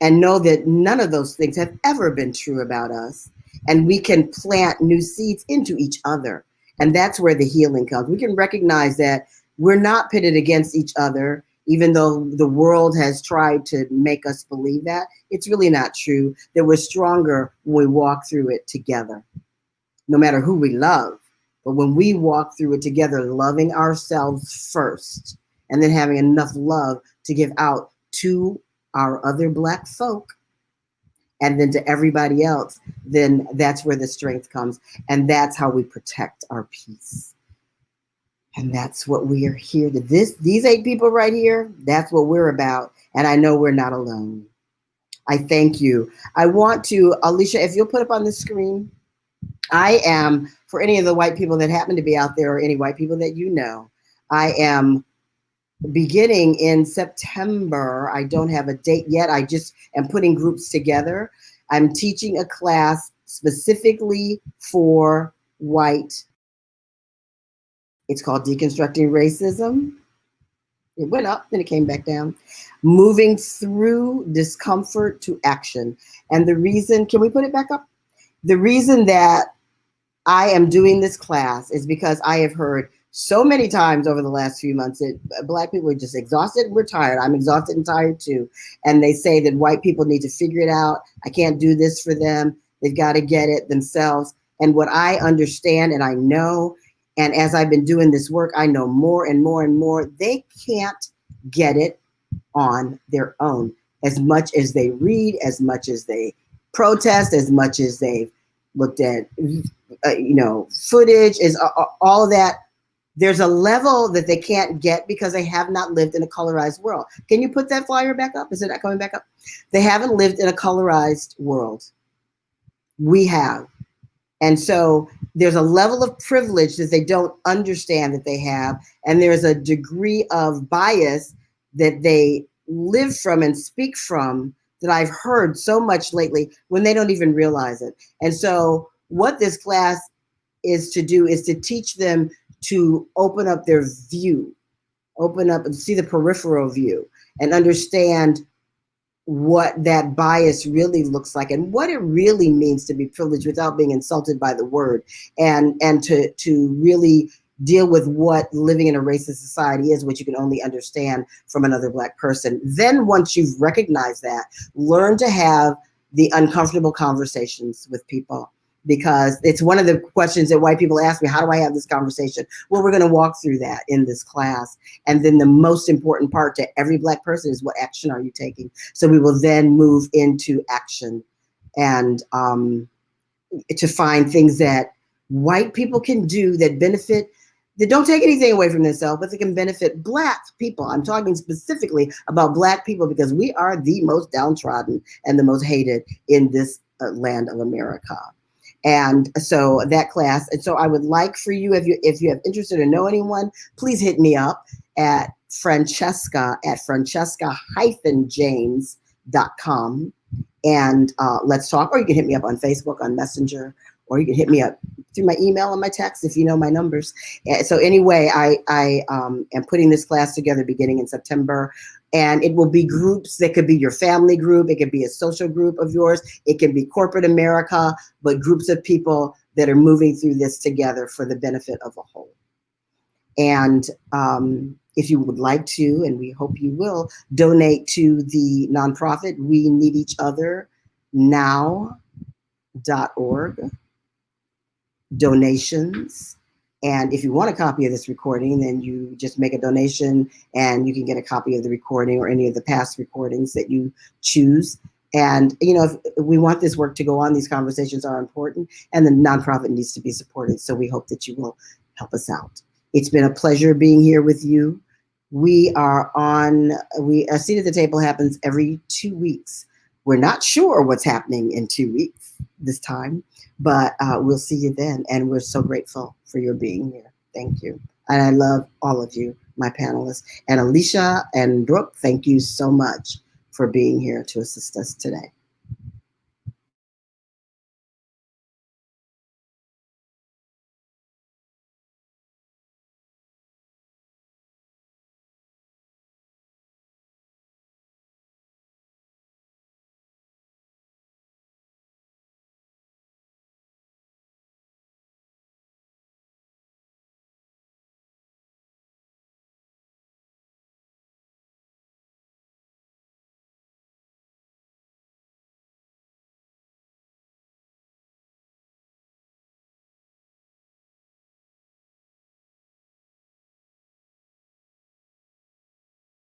and know that none of those things have ever been true about us. And we can plant new seeds into each other. And that's where the healing comes. We can recognize that we're not pitted against each other, even though the world has tried to make us believe that. It's really not true, that we're stronger when we walk through it together, no matter who we love. But when we walk through it together, loving ourselves first, and then having enough love to give out to our other Black folk, and then to everybody else, then that's where the strength comes. And that's how we protect our peace. And that's what we are here to. These 8 people right here, that's what we're about. And I know we're not alone. I thank you. I want to, Alicia, if you'll put up on the screen, I am, for any of the white people that happen to be out there, or any white people that you know, I am beginning in September. I don't have a date yet. I just am putting groups together. I'm teaching a class specifically for white. It's called Deconstructing Racism. It went up, then it came back down. Moving through discomfort to action. And the reason, can we put it back up? The reason that I am doing this class is because I have heard so many times over the last few months that Black people are just exhausted. We're tired. I'm exhausted and tired too. And they say that white people need to figure it out. I can't do this for them. They've got to get it themselves. And what I understand and I know, and as I've been doing this work, I know more and more and more, they can't get it on their own. As much as they read, as much as they protest, as much as they've looked at, footage, is all of that. There's a level that they can't get because they have not lived in a colorized world. Can you put that flyer back up? Is it not coming back up? They haven't lived in a colorized world. We have. And so there's a level of privilege that they don't understand that they have. And there's a degree of bias that they live from and speak from that I've heard so much lately when they don't even realize it. And so what this class is to do is to teach them to open up their view, open up and see the peripheral view, and understand what that bias really looks like and what it really means to be privileged without being insulted by the word, and to really deal with what living in a racist society is, which you can only understand from another Black person. Then once you've recognized that, learn to have the uncomfortable conversations with people. Because it's one of the questions that white people ask me, how do I have this conversation? Well, we're going to walk through that in this class. And then the most important part to every Black person is, what action are you taking? So we will then move into action and to find things that white people can do that benefit, that don't take anything away from themselves, but they can benefit Black people. I'm talking specifically about Black people because we are the most downtrodden and the most hated in this land of America. And so that class, and so I would like for you, if you have interested or know anyone, please hit me up at francesca@francesca-james.com, and let's talk. Or you can hit me up on Facebook, on Messenger, or you can hit me up through my email and my text if you know my numbers. So anyway, I am putting this class together beginning in September. And it will be groups that could be your family group. It could be a social group of yours. It can be corporate America, but groups of people that are moving through this together for the benefit of the whole. And if you would like to, and we hope you will, donate to the nonprofit We Need Each Other Now.org. donations. And if you want a copy of this recording, then you just make a donation and you can get a copy of the recording or any of the past recordings that you choose. And, you know, if we want this work to go on, these conversations are important, and the nonprofit needs to be supported. So we hope that you will help us out. It's been a pleasure being here with you. A seat at the table happens every 2 weeks. We're not sure what's happening in 2 weeks this time, but we'll see you then. And we're so grateful for your being here. Thank you. And I love all of you, my panelists. And Alicia and Brooke, thank you so much for being here to assist us today.